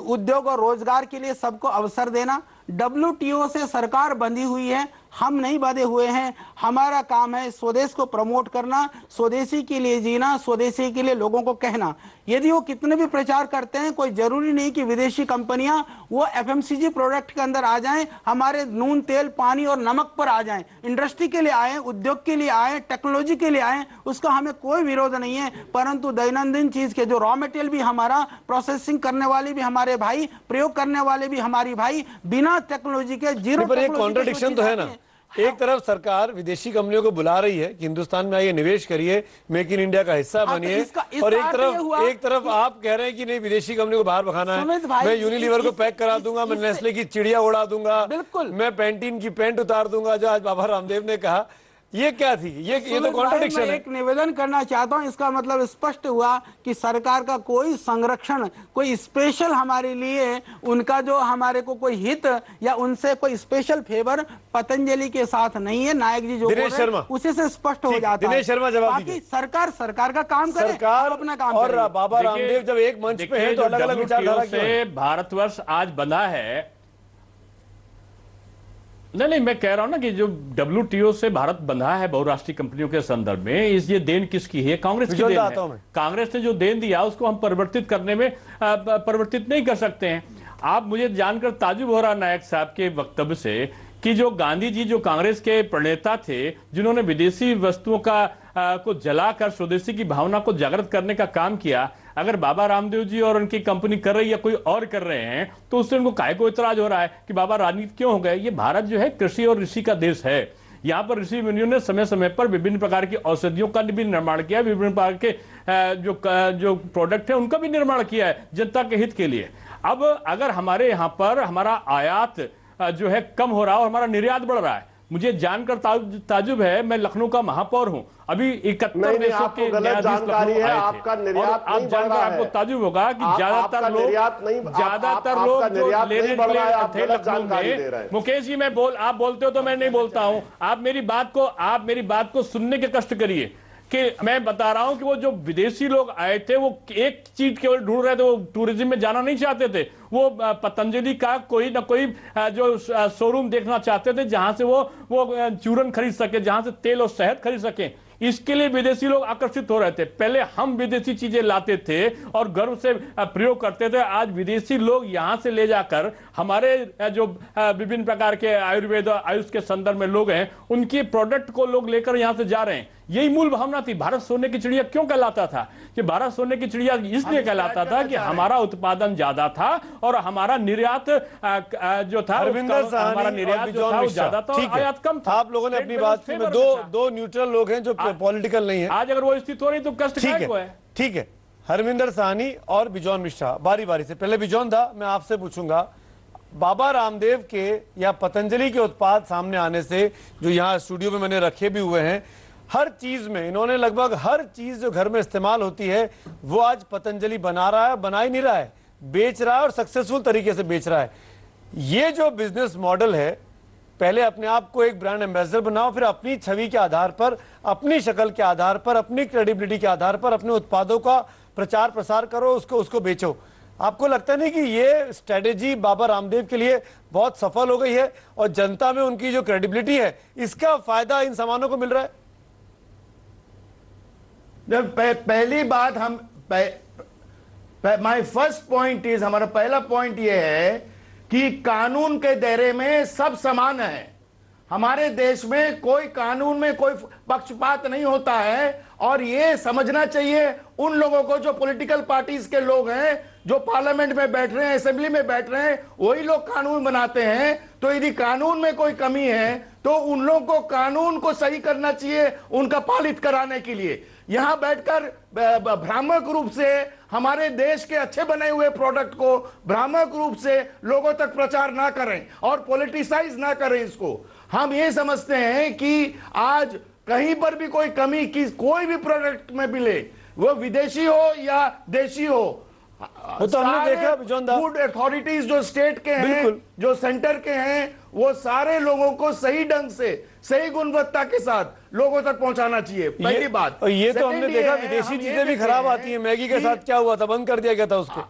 उद्योग और रोजगार के लिए सबको अवसर देना। WTO से सरकार बंधी हुई है, हम नहीं बंधे हुए हैं। हमारा काम है स्वदेश को प्रमोट करना, स्वदेशी के लिए जीना, स्वदेशी के लिए लोगों को कहना। यदि वो कितने भी प्रचार करते हैं, कोई जरूरी नहीं कि विदेशी कंपनियां वो FMCG प्रोडक्ट के अंदर आ जाएं, हमारे नून, तेल, पानी और नमक पर आ जाएं। इंडस्ट्री के लिए आए, उद्योग के लिए आए, टेक्नोलॉजी के लिए आए, उसका हमें कोई विरोध नहीं है। परंतु दैनंदिन चीज के जो रॉ मटेरियल भी हमारा, प्रोसेसिंग करने वाले भी हमारे भाई, प्रयोग करने वाले भी हमारी भाई, बिना टेक्नोलॉजी के, जीरो कॉन्ट्रडिक्शन तो है ना, एक तरफ सरकार विदेशी कंपनियों को बुला रही है कि हिंदुस्तान में आइए निवेश करिए, मेक इन इंडिया का हिस्सा बनिए, और एक तरफ आप कह रहे हैं कि नहीं विदेशी कंपनी को बाहर भगाना है, मैं यूनिलीवर को पैक करा दूंगा, मैं नेस्ले की चिड़िया उड़ा दूंगा, बिल्कुल मैं पैंटीन की पैंट उतार दूंगा, जो आज बाबा रामदेव ने कहा। ये क्या थी? ये तो कॉन्ट्रडिक्शन है। एक निवेदन करना चाहता हूं, इसका मतलब स्पष्ट हुआ कि सरकार का कोई संरक्षण, कोई स्पेशल हमारे लिए उनका जो हमारे को कोई हित या उनसे कोई स्पेशल फेवर पतंजलि के साथ नहीं है। नायक जी जो दिनेश शर्मा उसी से स्पष्ट हो जाता है। दिनेश शर्मा जवाब बाकी सरकार का काम करे, सरकार अपना काम और करे। बाबा रामदेव जब एक मंच पे है तो अलग अलग विचारधारा से भारतवर्ष आज बंधा है। नहीं, मैं कह रहा हूं ना कि जो WTO से भारत बंधा है बहुराष्ट्रीय कंपनियों के संदर्भ में, ये देन किसकी है? कांग्रेस की देन है। कांग्रेस ने जो देन दिया उसको हम परिवर्तित करने में परिवर्तित नहीं कर सकते हैं। आप मुझे जानकर ताज्जुब हो रहा नायक साहब के वक्तव्य से कि जो गांधी जी जो कांग्रेस के प्रणेता थे, जिन्होंने विदेशी वस्तुओं को जलाकर स्वदेशी की भावना को जागृत करने का काम किया, अगर बाबा रामदेव जी और उनकी कंपनी कर रही है, कोई और कर रहे हैं, तो उससे उनको काहे को इतराज हो रहा है कि बाबा राजनीति क्यों हो गए? ये भारत जो है कृषि और ऋषि का देश है। यहाँ पर ऋषि मुनियों ने समय समय पर विभिन्न प्रकार की औषधियों का भी निर्माण किया, विभिन्न प्रकार के जो प्रोडक्ट है उनका भी निर्माण किया है जनता के हित के लिए। अब अगर हमारे यहाँ पर हमारा आयात जो है कम हो रहा है और हमारा निर्यात बढ़ रहा है, मुझे जानकर ताजुब है। मैं लखनऊ का महापौर हूं, अभी 71 देशों के न्यायाधीश जानकारी है, आपका निर्यात आप जानकर आपको ताजुब होगा कि ज्यादातर लोग जो लेने के लिए थे लखनऊ में। मुकेश जी आप बोलते हो तो मैं नहीं बोलता हूं। आप मेरी बात को सुनने के कष्ट करिए कि मैं बता रहा हूं कि वो जो विदेशी लोग आए थे वो एक चीज केवल ढूंढ रहे थे, वो टूरिज्म में जाना नहीं चाहते थे। वो पतंजलि का कोई ना कोई जो शोरूम देखना चाहते थे जहां से वो चूरन खरीद सके, जहां से तेल और शहद खरीद सके। इसके लिए विदेशी लोग आकर्षित हो रहे थे। पहले हम विदेशी चीजें लाते थे और गर्व से प्रयोग करते थे। आज विदेशी लोग यहां से ले जाकर हमारे जो विभिन्न प्रकार के आयुर्वेद आयुष के संदर्भ में लोग हैं, उनके प्रोडक्ट को लोग लेकर यहां से जा रहे हैं। यही मूल भावना थी। भारत सोने की चिड़िया क्यों कहलाता था? कि भारत सोने की चिड़िया इसलिए कहलाता था कि हमारा उत्पादन ज्यादा था और हमारा निर्यात जो था, हमारा निर्यात जो था वो ज्यादा था और आयात कम था। आप लोगों ने अपनी बात में दो न्यूट्रल लोग हैं जो पॉलिटिकल नहीं है। आज अगर वो स्थिति हो रही तो कष्ट है। ठीक है, हरमिंदर साहनी और बिजॉन मिश्रा बारी बारी से। पहले बिजॉन दा, मैं आपसे पूछूंगा, बाबा रामदेव के या पतंजलि के उत्पाद सामने आने से, जो यहाँ स्टूडियो में मैंने रखे भी हुए हैं, हर चीज में इन्होंने लगभग हर चीज जो घर में इस्तेमाल होती है वो आज पतंजलि बना रहा है, बना ही नहीं रहा है, बेच रहा है और सक्सेसफुल तरीके से बेच रहा है। ये जो बिजनेस मॉडल है, पहले अपने आप को एक ब्रांड एम्बेसडर बनाओ, फिर अपनी छवि के आधार पर, अपनी शक्ल के आधार पर, अपनी क्रेडिबिलिटी के आधार पर अपने उत्पादों का प्रचार प्रसार करो, उसको बेचो। आपको लगता नहीं कि ये स्ट्रेटेजी बाबा रामदेव के लिए बहुत सफल हो गई है और जनता में उनकी जो क्रेडिबिलिटी है इसका फायदा इन सामानों को मिल रहा है? पहली बात माय फर्स्ट पॉइंट इज, हमारा पहला पॉइंट यह है कि कानून के दायरे में सब समान है। हमारे देश में कोई कानून में कोई पक्षपात नहीं होता है और ये समझना चाहिए उन लोगों को जो पॉलिटिकल पार्टीज के लोग हैं, जो पार्लियामेंट में बैठ रहे हैं, असेंबली में बैठ रहे हैं, वही लोग कानून बनाते हैं। तो यदि कानून में कोई कमी है तो उन लोगों को कानून को सही करना चाहिए, उनका पालित कराने के लिए। यहां बैठकर भ्रामक रूप से हमारे देश के अच्छे बने हुए प्रोडक्ट को भ्रामक रूप से लोगों तक प्रचार ना करें और पॉलिटिसाइज ना करें इसको। हम ये समझते हैं कि आज कहीं पर भी कोई कमी की कोई भी प्रोडक्ट में मिले, वो विदेशी हो या देशी हो, तो हमने देखा फूड अथॉरिटीज जो स्टेट के हैं, जो सेंटर के हैं, वो सारे लोगों को सही ढंग से, सही गुणवत्ता के साथ लोगों तक पहुंचाना चाहिए। पहली बात। और ये तो हमने देखा विदेशी चीजें भी खराब आती हैं। मैगी के साथ क्या हुआ था? बंद कर दिया गया था उसको।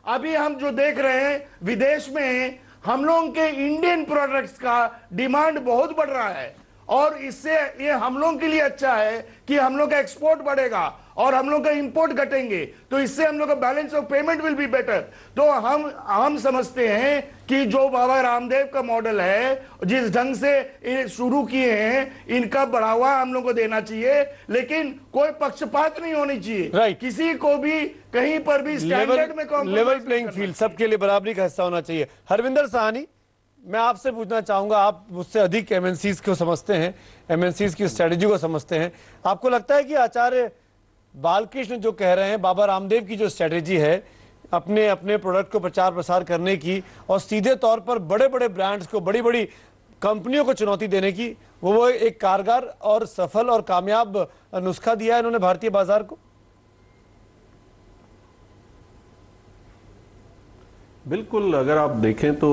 अभी हम जो देख रहे हैं विदेश में, हम लोगों के इंडियन प्रोडक्ट्स का डिमांड बहुत बढ़ रहा है और इससे ये हम लोगों के लिए अच्छा है कि हम लोग का एक्सपोर्ट बढ़ेगा और हम लोग का इंपोर्ट घटेंगे, तो इससे हम लोग का balance of payment will be better. तो हम समझते हैं कि जो बाबा रामदेव का मॉडल है, जिस ढंग से शुरू किए हैं, इनका बढ़ावा हम लोग को देना चाहिए, लेकिन कोई पक्षपात नहीं होनी चाहिए। किसी को भी कहीं पर भी स्टैंडर्ड में लेवल प्लेइंग फील्ड, सबके लिए बराबरी का हिस्सा होना चाहिए। हरविंदर साहनी, मैं आपसे पूछना चाहूंगा, आप मुझसे अधिक एमएनसीज को समझते हैं, एमएनसीज की स्ट्रेटेजी को समझते हैं। आपको लगता है कि आचार्य बालकृष्ण जो कह रहे हैं, बाबा रामदेव की जो स्ट्रेटेजी है अपने अपने प्रोडक्ट को प्रचार प्रसार करने की और सीधे तौर पर बड़े बड़े ब्रांड्स को, बड़ी बड़ी कंपनियों को चुनौती देने की, वो एक कारगर और सफल और कामयाब नुस्खा दिया है इन्होंने भारतीय बाजार को? बिल्कुल, अगर आप देखें तो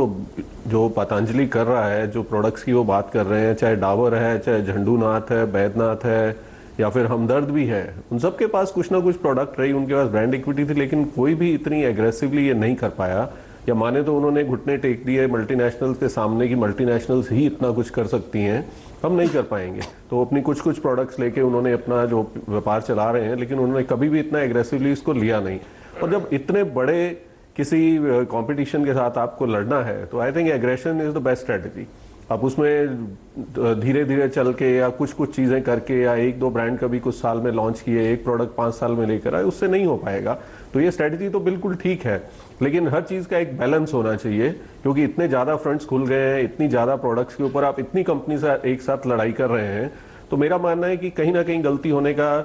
जो पतंजलि कर रहा है, जो प्रोडक्ट्स की वो बात कर रहे हैं, चाहे डाबर है, चाहे झंडूनाथ है, बैद्यनाथ है या फिर हमदर्द भी है, उन सब के पास कुछ ना कुछ प्रोडक्ट रही, उनके पास ब्रांड इक्विटी थी, लेकिन कोई भी इतनी एग्रेसिवली ये नहीं कर पाया। या माने तो उन्होंने घुटने टेक दिए मल्टीनेशनल्स के सामने कि मल्टीनेशनल्स ही इतना कुछ कर सकती हैं, हम नहीं कर पाएंगे। तो अपनी कुछ कुछ प्रोडक्ट्स लेके उन्होंने अपना जो व्यापार चला रहे हैं, लेकिन उन्होंने कभी भी इतना एग्रेसिवली इसको लिया नहीं। और जब इतने बड़े किसी कंपटीशन के साथ आपको लड़ना है तो I think aggression is the best strategy. आप उसमें धीरे धीरे चल के या कुछ कुछ चीजें करके या एक दो ब्रांड कभी कुछ साल में लॉन्च किए, एक प्रोडक्ट 5 साल में लेकर आए, उससे नहीं हो पाएगा। तो ये स्ट्रेटजी तो बिल्कुल ठीक है, लेकिन हर चीज का एक बैलेंस होना चाहिए, क्योंकि इतने ज्यादा फ्रंट्स खुल गए हैं, इतनी ज्यादा प्रोडक्ट्स के ऊपर आप इतनी कंपनी से एक साथ लड़ाई कर रहे हैं। तो मेरा मानना है कि कहीं ना कहीं गलती होने का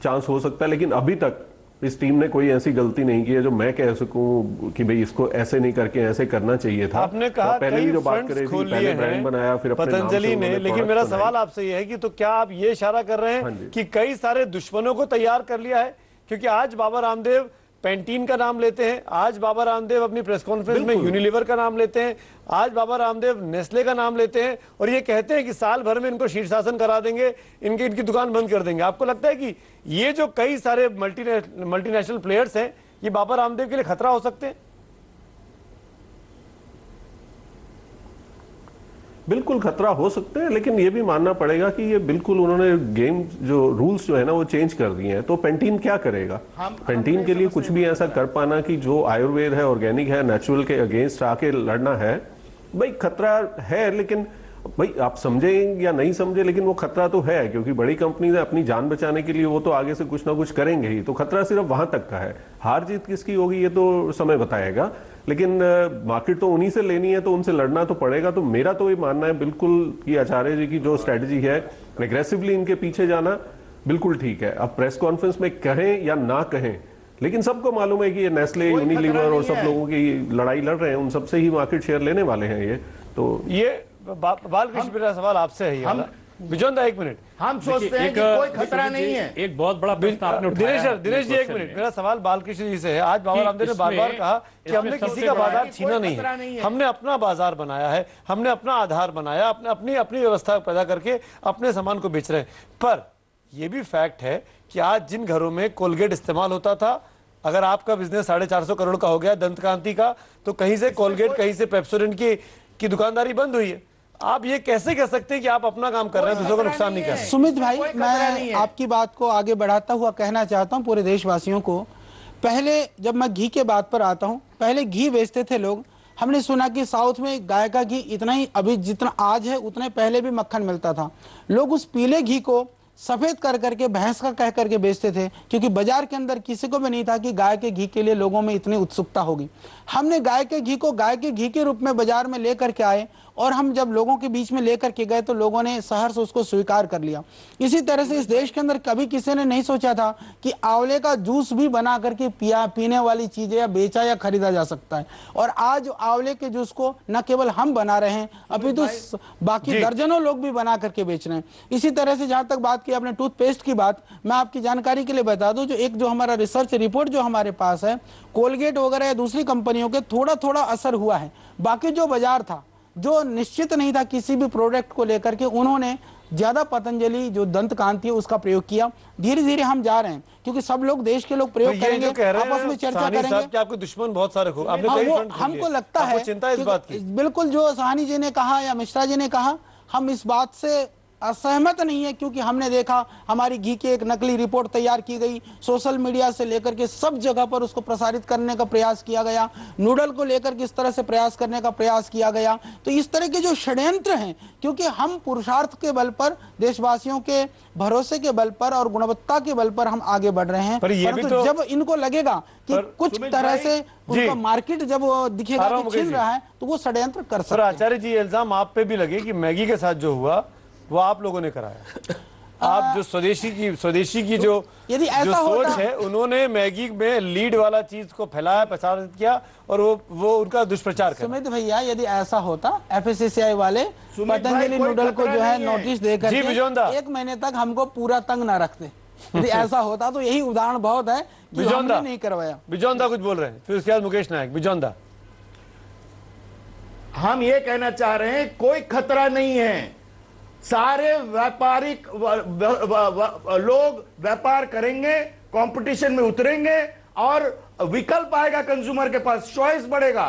चांस हो सकता है, लेकिन अभी तक इस टीम ने कोई ऐसी गलती नहीं की है जो मैं कह सकूं कि भाई इसको ऐसे नहीं करके ऐसे करना चाहिए था। आपने कहा पहले भी जो बात करें, पहले ब्रांड बनाया, फिर अपने नाम से पतंजलि ने, लेकिन मेरा सवाल आपसे यह है कि तो क्या आप ये इशारा कर रहे हैं कि कई सारे दुश्मनों को तैयार कर लिया है? क्योंकि आज बाबा रामदेव पेंटीन का नाम लेते हैं, आज बाबा रामदेव अपनी प्रेस कॉन्फ्रेंस में यूनिलीवर का नाम लेते हैं, आज बाबा रामदेव नेस्ले का नाम लेते हैं और ये कहते हैं कि साल भर में इनको शीर्षासन करा देंगे, इनकी दुकान बंद कर देंगे। आपको लगता है कि ये जो कई सारे मल्टीनेशनल प्लेयर्स हैं, ये बाबा रामदेव के लिए खतरा हो सकते हैं? बिल्कुल खतरा हो सकते हैं, लेकिन ये भी मानना पड़ेगा कि ये बिल्कुल उन्होंने गेम जो रूल्स जो है ना वो चेंज कर दिए हैं। तो पेंटीन क्या करेगा? पेंटीन के लिए कुछ भी ऐसा कर पाना कि जो आयुर्वेद है, ऑर्गेनिक है, नेचुरल के अगेंस्ट आके लड़ना है, भाई खतरा है। लेकिन भाई आप समझे या नहीं समझे, लेकिन वो खतरा तो है, क्योंकि बड़ी कंपनी ने अपनी जान बचाने के लिए वो तो आगे से कुछ ना कुछ करेंगे ही। तो खतरा सिर्फ वहां तक का है, हार जीत किसकी होगी ये तो समय बताएगा, लेकिन मार्केट तो उन्हीं से लेनी है, तो उनसे लड़ना तो पड़ेगा। तो मेरा तो ये मानना है बिल्कुल कि आचार्य जी की जो स्ट्रेटजी है, एग्रेसिवली इनके पीछे जाना बिल्कुल ठीक है। अब प्रेस कॉन्फ्रेंस में कहें या ना कहें, लेकिन सबको मालूम है कि ये नेस्ले, यूनिलीवर और सब लोगों की लड़ाई लड़ रहे हैं, उन सबसे ही मार्केट शेयर लेने वाले हैं ये। तो ये बालकृष्ण, मेरा सवाल आपसे है, विजयंदा एक मिनट, हम सोचते हैं कि कोई खतरा नहीं है। एक बहुत बड़ा प्रश्न आपने उठाया। दिनेश जी एक मिनट, मेरा सवाल बालकृष्ण जी से है। आज बाबा रामदेव ने बार बार कहा कि हमने किसी का बाजार छीना नहीं है, हमने अपना बाजार बनाया है, हमने अपना आधार बनाया, अपनी व्यवस्था पैदा करके अपने सामान को बेच रहे हैं। पर यह भी फैक्ट है कि आज जिन घरों में कोलगेट इस्तेमाल होता था, अगर आपका बिजनेस 450 करोड़ का हो गया दंतकांति का, तो कहीं से कोलगेट, कहीं से पेप्सोडेंट की दुकानदारी बंद हुई है। आप ये कैसे कह सकते हैं कि आप अपना काम कर रहे हैं, दूसरों को नुकसान नहीं कर रहे? सुमित भाई, मैं आपकी बात को आगे बढ़ाता हुआ कहना चाहता हूं पूरे देशवासियों को। पहले जब मैं घी के बात पर आता हूं, पहले घी बेचते थे लोग। हमने सुना कि साउथ में गाय का घी इतना ही, अभी जितना आज है उतने पहले भी मक्खन मिलता था। लोग उस पीले घी को सफेद कर करके भैंस का कह करके बेचते थे, क्योंकि बाजार के अंदर किसी को भी नहीं था कि गाय के घी के लिए लोगों में इतनी उत्सुकता होगी। हमने गाय के घी को गाय के घी के रूप में बाजार में लेकर के आए, और हम जब लोगों के बीच में लेकर के गए तो लोगों ने सहर्ष उसको स्वीकार कर लिया। इसी तरह से इस देश के अंदर कभी किसी ने नहीं सोचा था कि आंवले का जूस भी बना करके पीने वाली चीजें या बेचा या खरीदा जा सकता है। और आज आंवले के जूस को न केवल हम बना रहे हैं, अपितु बाकी दर्जनों लोग भी बना करके बेच रहे हैं। इसी तरह से जहां तक बात की आपने टूथपेस्ट की बात, मैं आपकी जानकारी के लिए बता दूं, जो हमारा रिसर्च रिपोर्ट जो हमारे पास है, कोलगेट वगैरह या दूसरी कंपनियों के थोड़ा थोड़ा असर हुआ है। बाकी जो बाजार था, जो निश्चित नहीं था किसी भी प्रोडक्ट को लेकर के, उन्होंने ज्यादा पतंजलि जो दंत कांति है उसका प्रयोग किया। धीरे धीरे हम जा रहे हैं, क्योंकि सब लोग, देश के लोग प्रयोग करेंगे, आपस में चर्चा करेंगे कि आपके दुश्मन बहुत सारे हो। हमको लगता है चिंता इस बात की। बिल्कुल जो साहनी जी ने कहा या मिश्रा जी ने कहा, हम इस बात से असहमत नहीं है, क्योंकि हमने देखा हमारी घी की एक नकली रिपोर्ट तैयार की गई, सोशल मीडिया से लेकर के सब जगह पर उसको प्रसारित करने का प्रयास किया गया, नूडल को लेकर किस तरह से प्रयास करने का प्रयास किया गया। तो इस तरह के जो षड्यंत्र हैं, क्योंकि हम पुरुषार्थ के बल पर, देशवासियों के भरोसे के बल पर और गुणवत्ता के बल पर हम आगे बढ़ रहे हैं, पर ये भी तो जब इनको लगेगा कि कुछ तरह से उनका मार्केट जब वो दिखेगा कि छिल रहा है, तो वो षड्यंत्र कर सकते हैं। आचार्य जी, इल्जाम आप पे भी लगे कि मैगी के साथ जो हुआ वो आप लोगों ने कराया। आप जो स्वदेशी की जो यदि ऐसा जो सोच होता है, उन्होंने मैगी में लीड वाला चीज को फैलाया, प्रचारित किया और वो उनका दुष्प्रचार किया। सुमित भैया, यदि ऐसा होता, FSSAI वाले पतंजलि नूडल को जो है नोटिस देकर के 1 महीने तक हमको पूरा तंग ना रखते। यदि ऐसा होता तो यही उदाहरण बहुत है कि हमने नहीं करवाया। बिजोंदा कुछ बोल रहे हैं, फिर उसके बाद मुकेश नायक। बिजोंदा, हम ये कहना चाह रहे हैं कोई खतरा नहीं है, सारे व्यापारिक लोग व्यापार करेंगे, कंपटीशन में उतरेंगे और विकल्प आएगा, कंज्यूमर के पास चॉइस बढ़ेगा,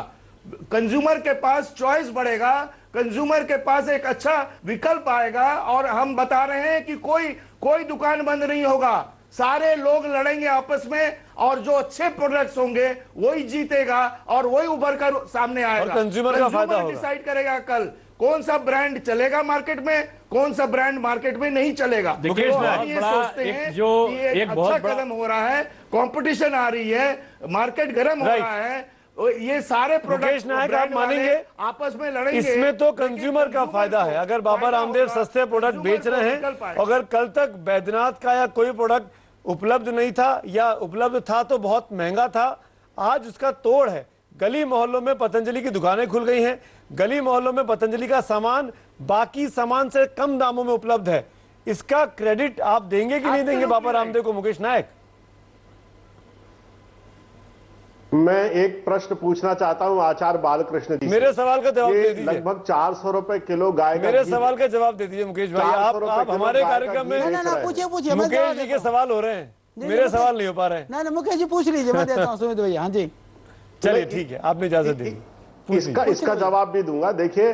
कंज्यूमर के पास चॉइस बढ़ेगा, कंज्यूमर के पास एक अच्छा विकल्प आएगा। और हम बता रहे हैं कि कोई दुकान बंद नहीं होगा, सारे लोग लड़ेंगे आपस में और जो अच्छे प्रोडक्ट्स होंगे वही जीतेगा और वही उभर कर सामने आएगा। कंज्यूमर का फायदा होगा, डिसाइड करेगा कल कौन सा ब्रांड चलेगा मार्केट में, कौन सा ब्रांड मार्केट में नहीं चलेगा। देखिए, तो हम ये सोचते हैं कि एक अच्छा कदम हो रहा है, कंपटीशन आ रही है, मार्केट गर्म हो रहा है, ये सारे प्रोडक्ट नायक आप मानेंगे आपस में लड़ेंगे। इसमें तो कंज्यूमर का फायदा है। अगर बाबा रामदेव सस्ते प्रोडक्ट बेच रहे हैं, अगर कल तक बैद्यनाथ का या कोई प्रोडक्ट उपलब्ध नहीं था या उपलब्ध था तो बहुत महंगा था, आज उसका तोड़ है। गली मोहल्लों में पतंजलि की दुकानें खुल गई हैं, गली मोहल्लों में पतंजलि का सामान बाकी सामान से कम दामों में उपलब्ध है। इसका क्रेडिट आप देंगे कि नहीं देंगे बाबा रामदेव को? मुकेश नायक, मैं एक प्रश्न पूछना चाहता हूं आचार्य बालकृष्ण जी से। मेरे सवाल का जवाब दे दीजिए। लगभग 400 रुपए किलो गाय का मेरे सवाल का जवाब दे दीजिए मुकेश भाई। आप हमारे कार्यक्रम में पूछिए मुकेश जी के सवाल हो रहे हैं, मेरे सवाल नहीं हो पा रहे हैं। नहीं, मुकेश जी पूछ लीजिए, मैं देता हूं सुमित भैया। हाँ जी, चलिए ठीक है, आपने इजाजत दी। इसका जवाब भी दूंगा। देखिए,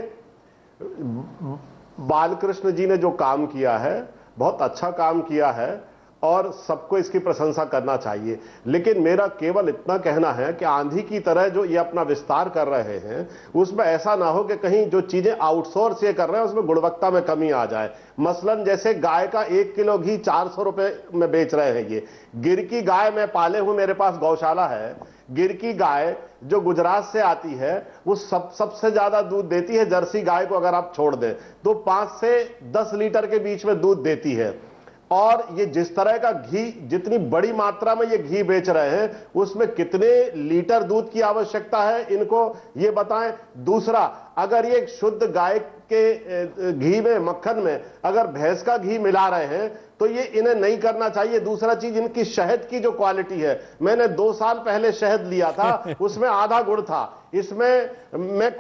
बालकृष्ण जी ने जो काम किया है बहुत अच्छा काम किया है और सबको इसकी प्रशंसा करना चाहिए, लेकिन मेरा केवल इतना कहना है कि आंधी की तरह जो ये अपना विस्तार कर रहे हैं उसमें ऐसा ना हो कि कहीं जो चीजें आउटसोर्स ये कर रहे हैं उसमें गुणवत्ता में कमी आ जाए। मसलन जैसे गाय का 1 किलो घी 400 रुपए में बेच रहे हैं। ये गिर की गाय मैं पाले हूं, मेरे पास गौशाला है। गिर की गाय जो गुजरात से आती है वो सबसे ज्यादा दूध देती है। जर्सी गाय को अगर आप छोड़ दें तो 5 से 10 लीटर के बीच में दूध देती है। और ये जिस तरह का घी, जितनी बड़ी मात्रा में ये घी बेच रहे हैं उसमें कितने लीटर दूध की आवश्यकता है इनको ये बताएं। दूसरा, अगर ये शुद्ध गाय के घी में, मक्खन में अगर भैंस का घी मिला रहे हैं तो ये इन्हें नहीं करना चाहिए। दूसरा चीज, इनकी शहद की जो क्वालिटी है, मैंने 2 साल पहले शहद लिया था, उसमें आधा गुड़ था। इसमें मैं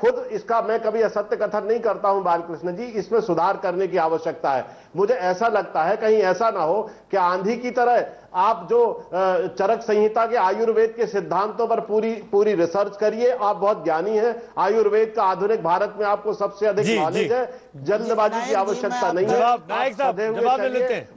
कभी असत्य कथन नहीं करता हूं बालकृष्ण जी, इसमें सुधार करने की आवश्यकता है। मुझे ऐसा लगता है कहीं ऐसा ना हो कि आंधी की तरह आप जो चरक संहिता के आयुर्वेद के सिद्धांतों पर पूरी रिसर्च करिए। आप बहुत ज्ञानी हैं, आयुर्वेद का आधुनिक भारत में आपको सबसे अधिक नॉलेज है। जल्दबाजी की आवश्यकता नहीं है। नायक साहब जवाब ले लेते हैं।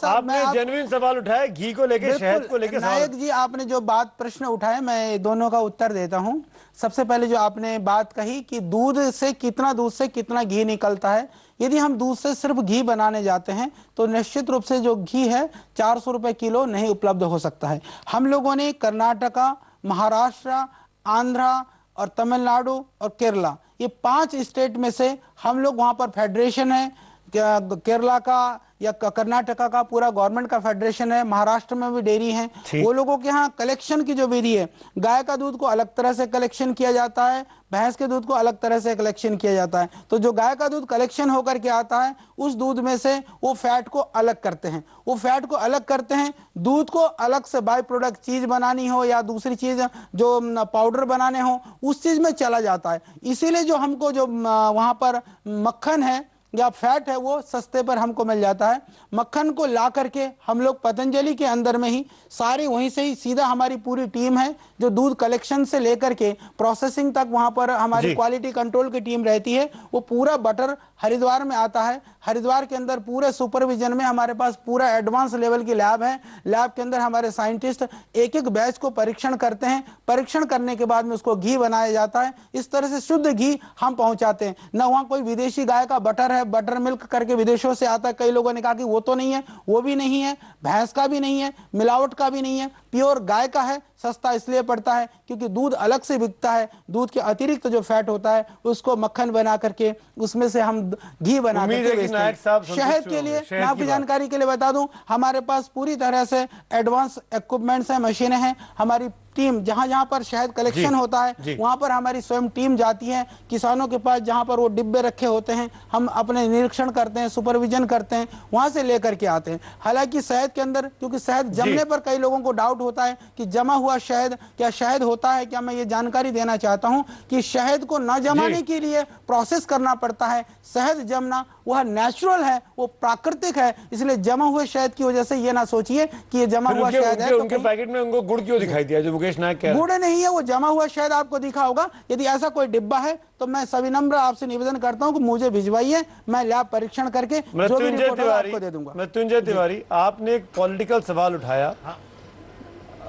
आपने जेन्युइन सवाल उठाया घी को लेकर, शहद को लेकर। नायक जी, आपने जो प्रश्न उठाए मैं दोनों का उत्तर देता हूं। सबसे पहले जो आपने बात कही कि दूध से कितना घी निकलता है, यदि हम दूध से सिर्फ घी बनाने जाते हैं तो निश्चित रूप से जो घी है 400 रुपए किलो नहीं उपलब्ध हो सकता है। हम लोगों ने कर्नाटका, महाराष्ट्र, आंध्रा और तमिलनाडु और केरला, ये 5 स्टेट में से हम लोग, वहां पर फेडरेशन है, केरला का या कर्नाटका का पूरा गवर्नमेंट का फेडरेशन है, महाराष्ट्र में भी डेयरी है। वो लोगों के यहाँ कलेक्शन की जो विधि है, गाय का दूध को अलग तरह से कलेक्शन किया जाता है, भैंस के दूध को अलग तरह से कलेक्शन किया जाता है। तो जो गाय का दूध कलेक्शन होकर के आता है उस दूध में से वो फैट को अलग करते हैं। दूध को अलग से बाय प्रोडक्ट चीज बनानी हो या दूसरी चीज जो पाउडर बनाने हो, उस चीज में चला जाता है। इसीलिए जो हमको जो वहां पर मक्खन है या फैट है वो सस्ते पर हमको मिल जाता है। मक्खन को ला करके हम लोग पतंजलि के अंदर में ही सारे वहीं से ही सीधा हमारी पूरी टीम है जो दूध कलेक्शन से लेकर के प्रोसेसिंग तक वहां पर हमारी क्वालिटी कंट्रोल की टीम रहती है। वो पूरा बटर हरिद्वार में आता है। हरिद्वार के अंदर पूरे सुपरविजन में हमारे पास पूरा एडवांस लेवल की लैब है। लैब के अंदर हमारे साइंटिस्ट एक एक बैच को परीक्षण करते हैं। परीक्षण करने के बाद में उसको घी बनाया जाता है। इस तरह से शुद्ध घी हम पहुंचाते हैं। न वहां कोई विदेशी गाय का बटर है, बटर मिल्क करके विदेशों से आता है। कई लोगों ने कहा कि वो तो नहीं है, वो भी नहीं है, भैंस का भी नहीं है, मिलावट का भी नहीं है, प्योर गाय का है। सस्ता इसलिए पड़ता है क्योंकि दूध अलग से बिकता है। दूध के अतिरिक्त जो फैट होता है उसको मक्खन बना करके उसमें से हम घी बना करके बेचते हैं। शहद के लिए मैं आपकी जानकारी के लिए बता दूं, हमारे पास पूरी तरह से एडवांस इक्विपमेंट्स हैं, मशीनें हैं। हमारी टीम जहां जहां पर शहद कलेक्शन होता है वहां पर हमारी स्वयं टीम जाती है। किसानों के पास जहां पर वो डिब्बे रखे होते हैं हम अपने निरीक्षण करते हैं, सुपरविजन करते हैं, वहां से लेकर के आते हैं। हालांकि शहद के अंदर क्योंकि शहद जमने पर कई लोगों को डाउट होता है कि जमा हुआ शहद क्या शहद होता है क्या। मैं ये जानकारी देना चाहता हूं कि शहद को न जमाने के लिए प्रोसेस करना पड़ता है। शहद जमना वह नेचुरल है, वो प्राकृतिक है। इसलिए जमा हुए शहद की वजह से ये ना सोचिए कि ये जमा हुआ शहद है। उनके पैकेट में उनको गुड़ क्यों दिखाई दिया जो मुकेश नायक कह रहे हैं? गुड़ नहीं है, वो जमा हुआ शहद आपको दिखा होगा। यदि ऐसा कोई डिब्बा है तो मैं सविनम्र आपसे निवेदन करता हूं कि मुझे भिजवाइए, मैं लैब परीक्षण करके जो भी रिपोर्ट होगा आपको दे दूंगा। मृत्युंजय तिवारी, आपने एक पॉलिटिकल सवाल उठाया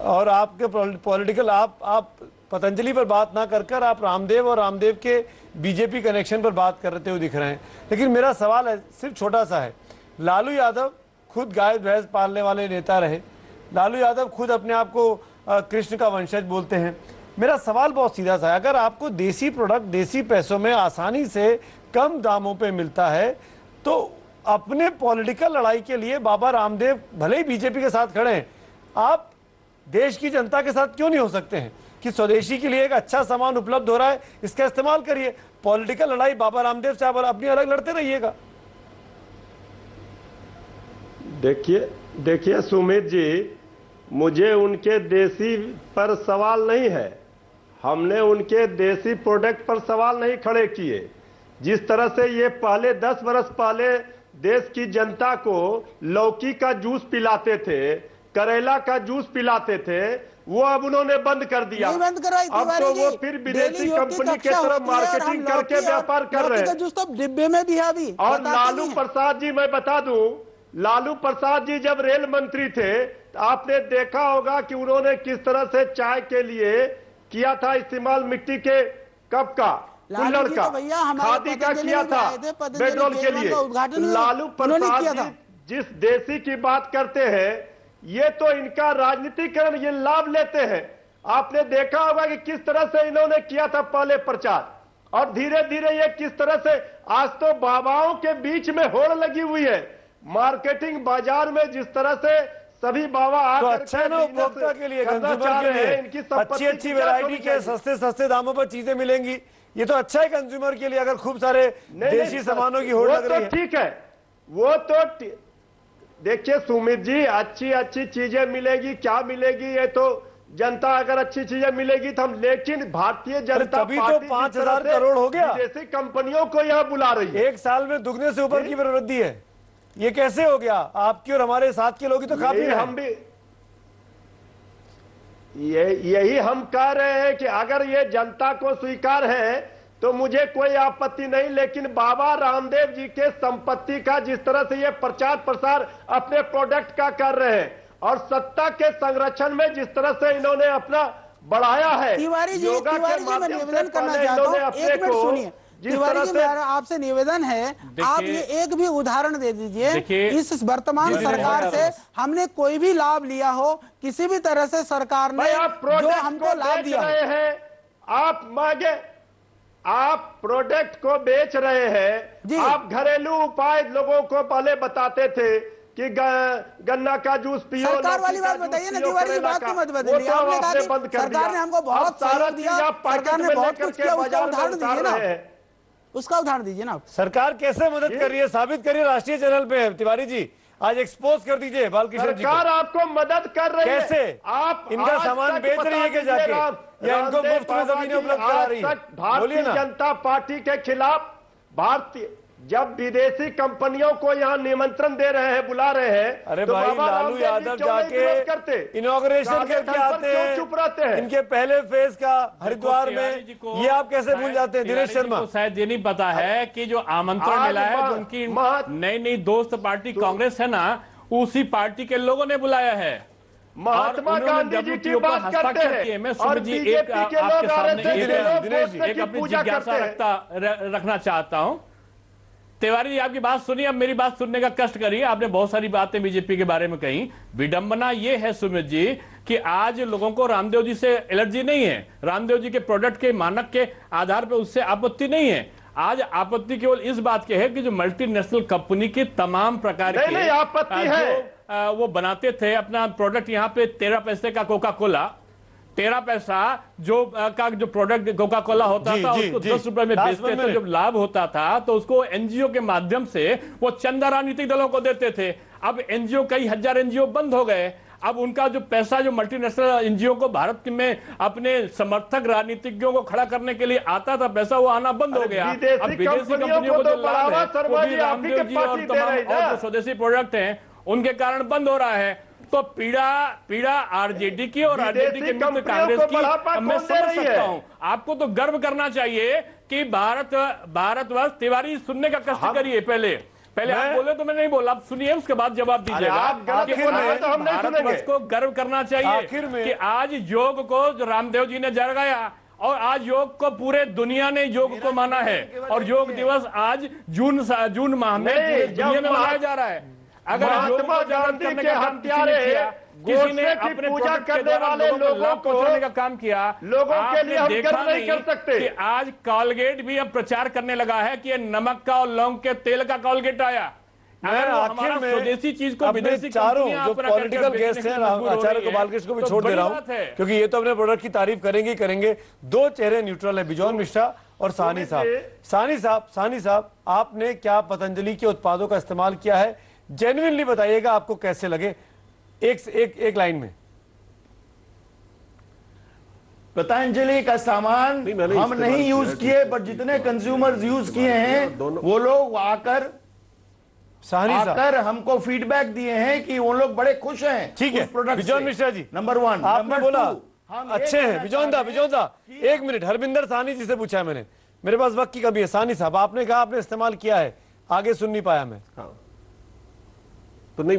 और आपके पॉलिटिकल आप पतंजलि पर बात ना कर आप रामदेव और रामदेव के बीजेपी कनेक्शन पर बात करते हुए दिख रहे हैं। लेकिन मेरा सवाल है सिर्फ छोटा सा है। लालू यादव खुद गाय भैंस पालने वाले नेता रहे। लालू यादव खुद अपने आप को कृष्ण का वंशज बोलते हैं। मेरा सवाल बहुत सीधा सा है, अगर आपको देसी प्रोडक्ट देसी पैसों में आसानी से कम दामों पे मिलता है तो अपने पॉलिटिकल लड़ाई के लिए बाबा रामदेव भले ही बीजेपी के साथ खड़े हैं, आप देश की जनता के साथ क्यों नहीं हो सकते हैं कि स्वदेशी के लिए एक अच्छा सामान उपलब्ध हो रहा है, इसका इस्तेमाल करिए। पॉलिटिकल लड़ाई बाबा रामदेव से आप अपनी अलग लड़ते रहिएगा। देखिए सुमित जी, मुझे उनके देसी पर सवाल नहीं है। हमने उनके देसी प्रोडक्ट पर सवाल नहीं खड़े किए। जिस तरह से ये पहले 10 वर्ष पहले देश की जनता को लौकी का जूस पिलाते थे, करेला का जूस पिलाते थे, वो अब उन्होंने बंद कर दिया। बंद कराई अब तो वो फिर विदेशी कंपनी के तरफ मार्केटिंग करके व्यापार कर रहे हैं। जूस तो डिब्बे में भी है अभी। और लालू प्रसाद जी, मैं बता दूं, लालू प्रसाद जी जब रेल मंत्री थे तो आपने देखा होगा कि उन्होंने किस तरह से चाय के लिए किया था इस्तेमाल मिट्टी के कप का, कुल्हड़ का, खादी का किया था पेट्रोल के लिए। लालू प्रसाद जी जिस देसी की बात करते हैं, ये तो इनका राजनीतिकरण, ये लाभ लेते हैं। आपने देखा होगा कि किस तरह से इन्होंने किया था पहले प्रचार, और धीरे धीरे ये किस तरह से आज तो बाबाओं के बीच में होड़ लगी हुई है। मार्केटिंग बाजार में जिस तरह से सभी बाबा तो अच्छा है ना उपभोक्ता के लिए, कंज्यूमर के लिए अच्छी वैरायटी के सस्ते दामों पर चीजें मिलेंगी। ये तो अच्छा है कंज्यूमर के लिए अगर खूब सारे देशी सामानों की होड़ लग रही है। ठीक है, वो तो देखिए सुमित जी, अच्छी चीजें मिलेगी, क्या मिलेगी ये तो जनता, अगर अच्छी चीजें मिलेगी तो हम, लेकिन भारतीय जनता तभी तो 5,000 करोड़ हो गया। विदेशी कंपनियों को यह बुला रही है। एक साल में दुगने से ऊपर की प्रवृत्ति है। ये कैसे हो गया? आपकी और हमारे साथ के लोग ही तो काफी हम भी यही हम कह रहे हैं कि अगर ये जनता को स्वीकार है तो मुझे कोई आपत्ति नहीं, लेकिन बाबा रामदेव जी के संपत्ति का जिस तरह से ये प्रचार प्रसार अपने प्रोडक्ट का कर रहे हैं और सत्ता के संरक्षण में जिस तरह से इन्होंने अपना बढ़ाया है, तिवारी जी मैं निवेदन करना चाहता हूं, एक मिनट सुनिए। तिवारी जी मेरा आपसे निवेदन है, आप ये एक भी उदाहरण दे दीजिए इस वर्तमान सरकार से हमने कोई भी लाभ लिया हो, किसी भी तरह से सरकार ने जो हमको लाभ दिया है। आप प्रोडक्ट को बेच रहे हैं। आप घरेलू उपाय लोगों को पहले बताते थे कि गन्ना का जूस पियो। सरकार वाली बात बताइए ना तिवारी जी, बात को मत बदलिए। आपने कहा कि सरकार ने हमको बहुत सहयोग दिया, सरकार ने बहुत कुछ किया, उसका उदाहरण दीजिए ना, उसका उदाहरण दीजिए ना। सरकार कैसे मदद कर रही है, साबित करिए। राष्ट्रीय चैनल पे तिवारी जी आज एक्सपोज कर दीजिए बालकृष्ण जी। सरकार आपको मदद कर रही है। कैसे? आप इनका सामान बेच रही है कि जाके, या इनको मुफ्त में जमीनें उपलब्ध करा रही है? भारतीय जनता पार्टी के खिलाफ जब विदेशी कंपनियों को यहाँ निमंत्रण दे रहे हैं, बुला रहे हैं, अरे तो भाई बाबा लालू रामदेव जी यादव क्यों नहीं विरोध करते? जाके इनॉग्रेशन करके राजस्थान पर आते क्यों हैं, चुप रहते हैं? इनके पहले फेज का हरिद्वार तिवारी जी में, को ये आप कैसे भूल जाते हैं? दिनेश तिवारी जी शर्मा, को शायद ये नहीं पता है कि जो आमंत्रण आज मिला है, जो उनकी नई नई दोस्त पार्टी कांग्रेस है ना, उसी पार्टी के लोगों ने बुलाया है। महात्मा गांधी जी की बात करते हैं मैं और सुमित जी एक बीजेपी के आपके लोग सामने RSS के लोग दिनेश जी, गोश्त एक की अपनी पूजा जिज्ञासा करते हैं। रखना चाहता हूं। तिवारी जी आपकी बात सुनिए, अब मेरी बात सुनने का कष्ट करिए। आपने बहुत सारी बातें बीजेपी के बारे में कही। विडंबना ये है सुमित जी कि आज लोगों को रामदेव जी से एलर्जी नहीं है, रामदेव जी के प्रोडक्ट के मानक के आधार पर उससे आपत्ति नहीं है। आज आपत्ति केवल इस बात के है कि जो मल्टीनेशनल कंपनी की तमाम प्रकार के नहीं, आपत्ति है। वो बनाते थे अपना प्रोडक्ट, यहाँ पे 13 पैसे का कोका कोला, 13 पैसा का जो प्रोडक्ट कोका कोला होता था उसको 10 रुपए में बेचते थे। जब लाभ होता था तो उसको एनजीओ के माध्यम से वो चंदा राजनीतिक दलों को देते थे। अब एनजीओ, कई हजार एनजीओ बंद हो गए। अब उनका जो पैसा जो मल्टीनेशनल एनजीओ को भारत में अपने समर्थक राजनीतिज्ञों को खड़ा करने के लिए आता था, पैसा वो आना बंद हो गया। अब विदेशी कंपनियों को जो लाभ है वो भी रामदेव जी और तमाम और जो स्वदेशी प्रोडक्ट हैं उनके कारण बंद हो रहा है। तो पीड़ा आरजेडी की और आरजेडी के मित्र कांग्रेस की मैं समझ सकता हूं। आपको तो गर्व करना चाहिए कि भारतवर्ष, तिवारी सुनने का कष्ट करिए। पहले आप बोले तो मैं नहीं बोला, आप सुनिए, उसके बाद जवाब दीजिएगा। भारतवर्ष को गर्व करना चाहिए कि आज योग को जो रामदेव जी ने जगाया और आज योग को पूरे दुनिया ने योग को माना है और योग दिवस आज जून माह में पूरे दुनिया में मनाया जा रहा है। अगर महात्मा गांधी के हत्यारे किसी ने अपने पूजा करने वाले लोगों को पहुंचाने का काम किया, लोगों के लिए हम देखा गर्व नहीं कर सकते कि आज कॉलगेट भी अब प्रचार करने लगा है कि ये नमक का और लौंग के तेल का कॉलगेट आया। मैं आखिर में स्वदेशी चीज को अपने विदेशी चारों जो पॉलिटिकल गेस्ट हैं आचार्य गोपालकृष्ण को भी छोड़ दे रहा हूं, क्योंकि ये तो अपने प्रोडक्ट की तारीफ करेंगे। दो चेहरे न्यूट्रल है, बिजॉन मिश्रा और साहनी साहब। साहनी साहब, आपने क्या पतंजलि के उत्पादों का इस्तेमाल किया है? जेन्युइनली बताइएगा आपको कैसे लगे, एक लाइन में। पतंजलि का सामान हम नहीं यूज किए, पर जितने कंज्यूमर्स यूज किए हैं वो लोग आकर हमको फीडबैक दिए हैं कि वो लोग बड़े खुश हैं। ठीक है बिजॉन मिश्रा जी, नंबर 1 आपने बोला अच्छे हैं। बिजॉन दा 1 मिनट, हरविंदर साहनी जी से पूछा है मैंने, मेरे पास वक्त की कमी है। साहनी साहब, आपने कहा आपने इस्तेमाल किया है, आगे सुन नहीं पाया मैं। तो नहीं,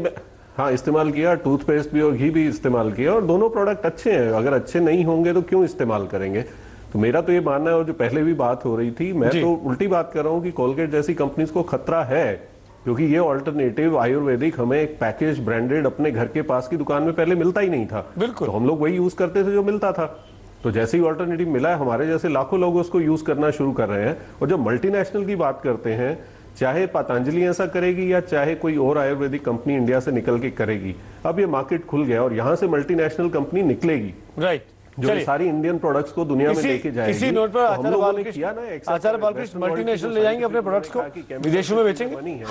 हाँ इस्तेमाल किया, टूथपेस्ट भी और घी भी इस्तेमाल किया और दोनों प्रोडक्ट अच्छे हैं। अगर अच्छे नहीं होंगे तो क्यों इस्तेमाल करेंगे? तो मेरा तो ये मानना है, और जो पहले भी बात हो रही थी, मैं तो उल्टी बात कर रहा हूँ कि कोलगेट जैसी कंपनीज को खतरा है, क्योंकि ये ऑल्टरनेटिव आयुर्वेदिक हमें एक पैकेज ब्रांडेड अपने घर के पास की दुकान में पहले मिलता ही नहीं था। बिल्कुल, तो हम लोग वही यूज करते थे जो मिलता था। तो जैसे ही ऑल्टरनेटिव मिला है, हमारे जैसे लाखों लोग उसको यूज करना शुरू कर रहे हैं। और जब मल्टीनेशनल की बात करते हैं, चाहे पतंजलि ऐसा करेगी या चाहे कोई और आयुर्वेदिक कंपनी इंडिया से निकल के करेगी, अब ये मार्केट खुल गया और यहां से मल्टीनेशनल कंपनी निकलेगी, राइट, जो सारी इंडियन प्रोडक्ट्स को दुनिया में लेके जाएगी। इसी नोट पर आचार्य बालकृष्ण मल्टीनेशनल ले जाएंगे अपने प्रोडक्ट्स को, विदेशों में बेचेंगे।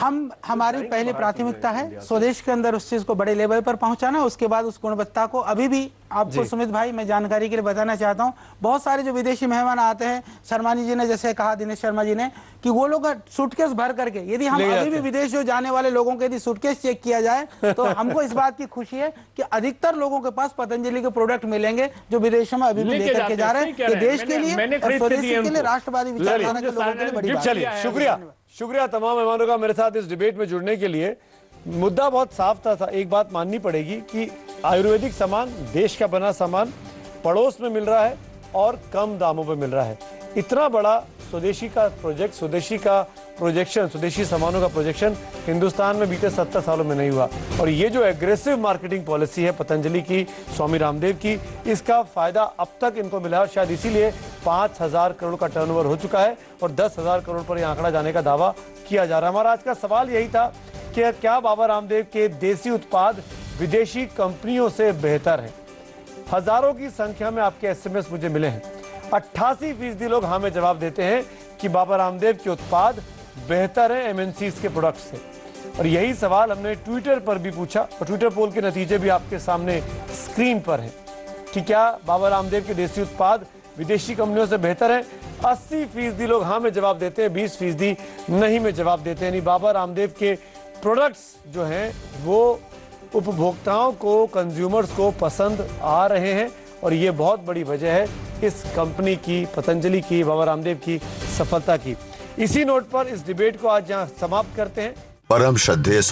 हमारी पहली प्राथमिकता है स्वदेश के अंदर उस चीज को बड़े लेवल पर पहुंचाना, उसके बाद उस गुणवत्ता को। अभी भी आपको सुमित भाई मैं जानकारी के लिए बताना चाहता हूं, बहुत सारे जो विदेशी मेहमान आते हैं, शर्मानी जी ने जैसे कहा, दिनेश शर्मा जी ने, कि वो लोग सूटकेस भर करके, यदि हम अभी भी विदेश जो जाने वाले लोगों के यदि सूटकेस चेक किया जाए तो हमको इस बात की खुशी है कि अधिकतर लोगों के पास पतंजलि के प्रोडक्ट मिलेंगे जो विदेशों में अभी भी लेकर के जा रहे हैं। ये देश के लिए और स्वदेशी के लिए, राष्ट्रवादी विचारधारा के लोगों के लिए बड़ी बात है। चलिए, शुक्रिया तमाम मेहमानों का मेरे साथ इस डिबेट में जुड़ने के लिए। मुद्दा बहुत साफ था। एक बात माननी पड़ेगी कि आयुर्वेदिक सामान, देश का बना सामान पड़ोस में मिल रहा है और कम दामों पर मिल रहा है। इतना बड़ा स्वदेशी का प्रोजेक्ट, स्वदेशी का प्रोजेक्शन, स्वदेशी सामानों का प्रोजेक्शन हिंदुस्तान में बीते 70 सालों में नहीं हुआ। और ये जो एग्रेसिव मार्केटिंग पॉलिसी है पतंजलि की, स्वामी रामदेव की, इसका फायदा अब तक इनको मिला है। शायद इसीलिए 5000 करोड़ का टर्नओवर हो चुका है और 10,000 करोड़ पर यह आंकड़ा जाने का दावा किया जा रहा है। हमारा आज का सवाल यही था कि क्या बाबा रामदेव के देसी उत्पाद विदेशी कंपनियों से बेहतर है? हजारों की संख्या में आपके एसएमएस मुझे मिले हैं। 88% लोग हाँ में जवाब देते हैं कि बाबा रामदेव के उत्पाद बेहतर है एमएनसीज के प्रोडक्ट से। और यही सवाल हमने ट्विटर पर भी पूछा और ट्विटर पोल के नतीजे भी आपके सामने स्क्रीन पर हैं कि क्या बाबा रामदेव के देसी उत्पाद विदेशी कंपनियों से बेहतर है? 80% लोग हाँ में जवाब देते हैं, 20% नहीं में जवाब देते हैं। यानी बाबा रामदेव के प्रोडक्ट्स जो हैं वो उपभोक्ताओं को, कंज्यूमर्स को पसंद आ रहे हैं और ये बहुत बड़ी वजह है इस कंपनी की, पतंजलि की, बाबा रामदेव की सफलता की। इसी नोट पर इस डिबेट को आज यहाँ समाप्त करते हैं। परम श्रद्धेय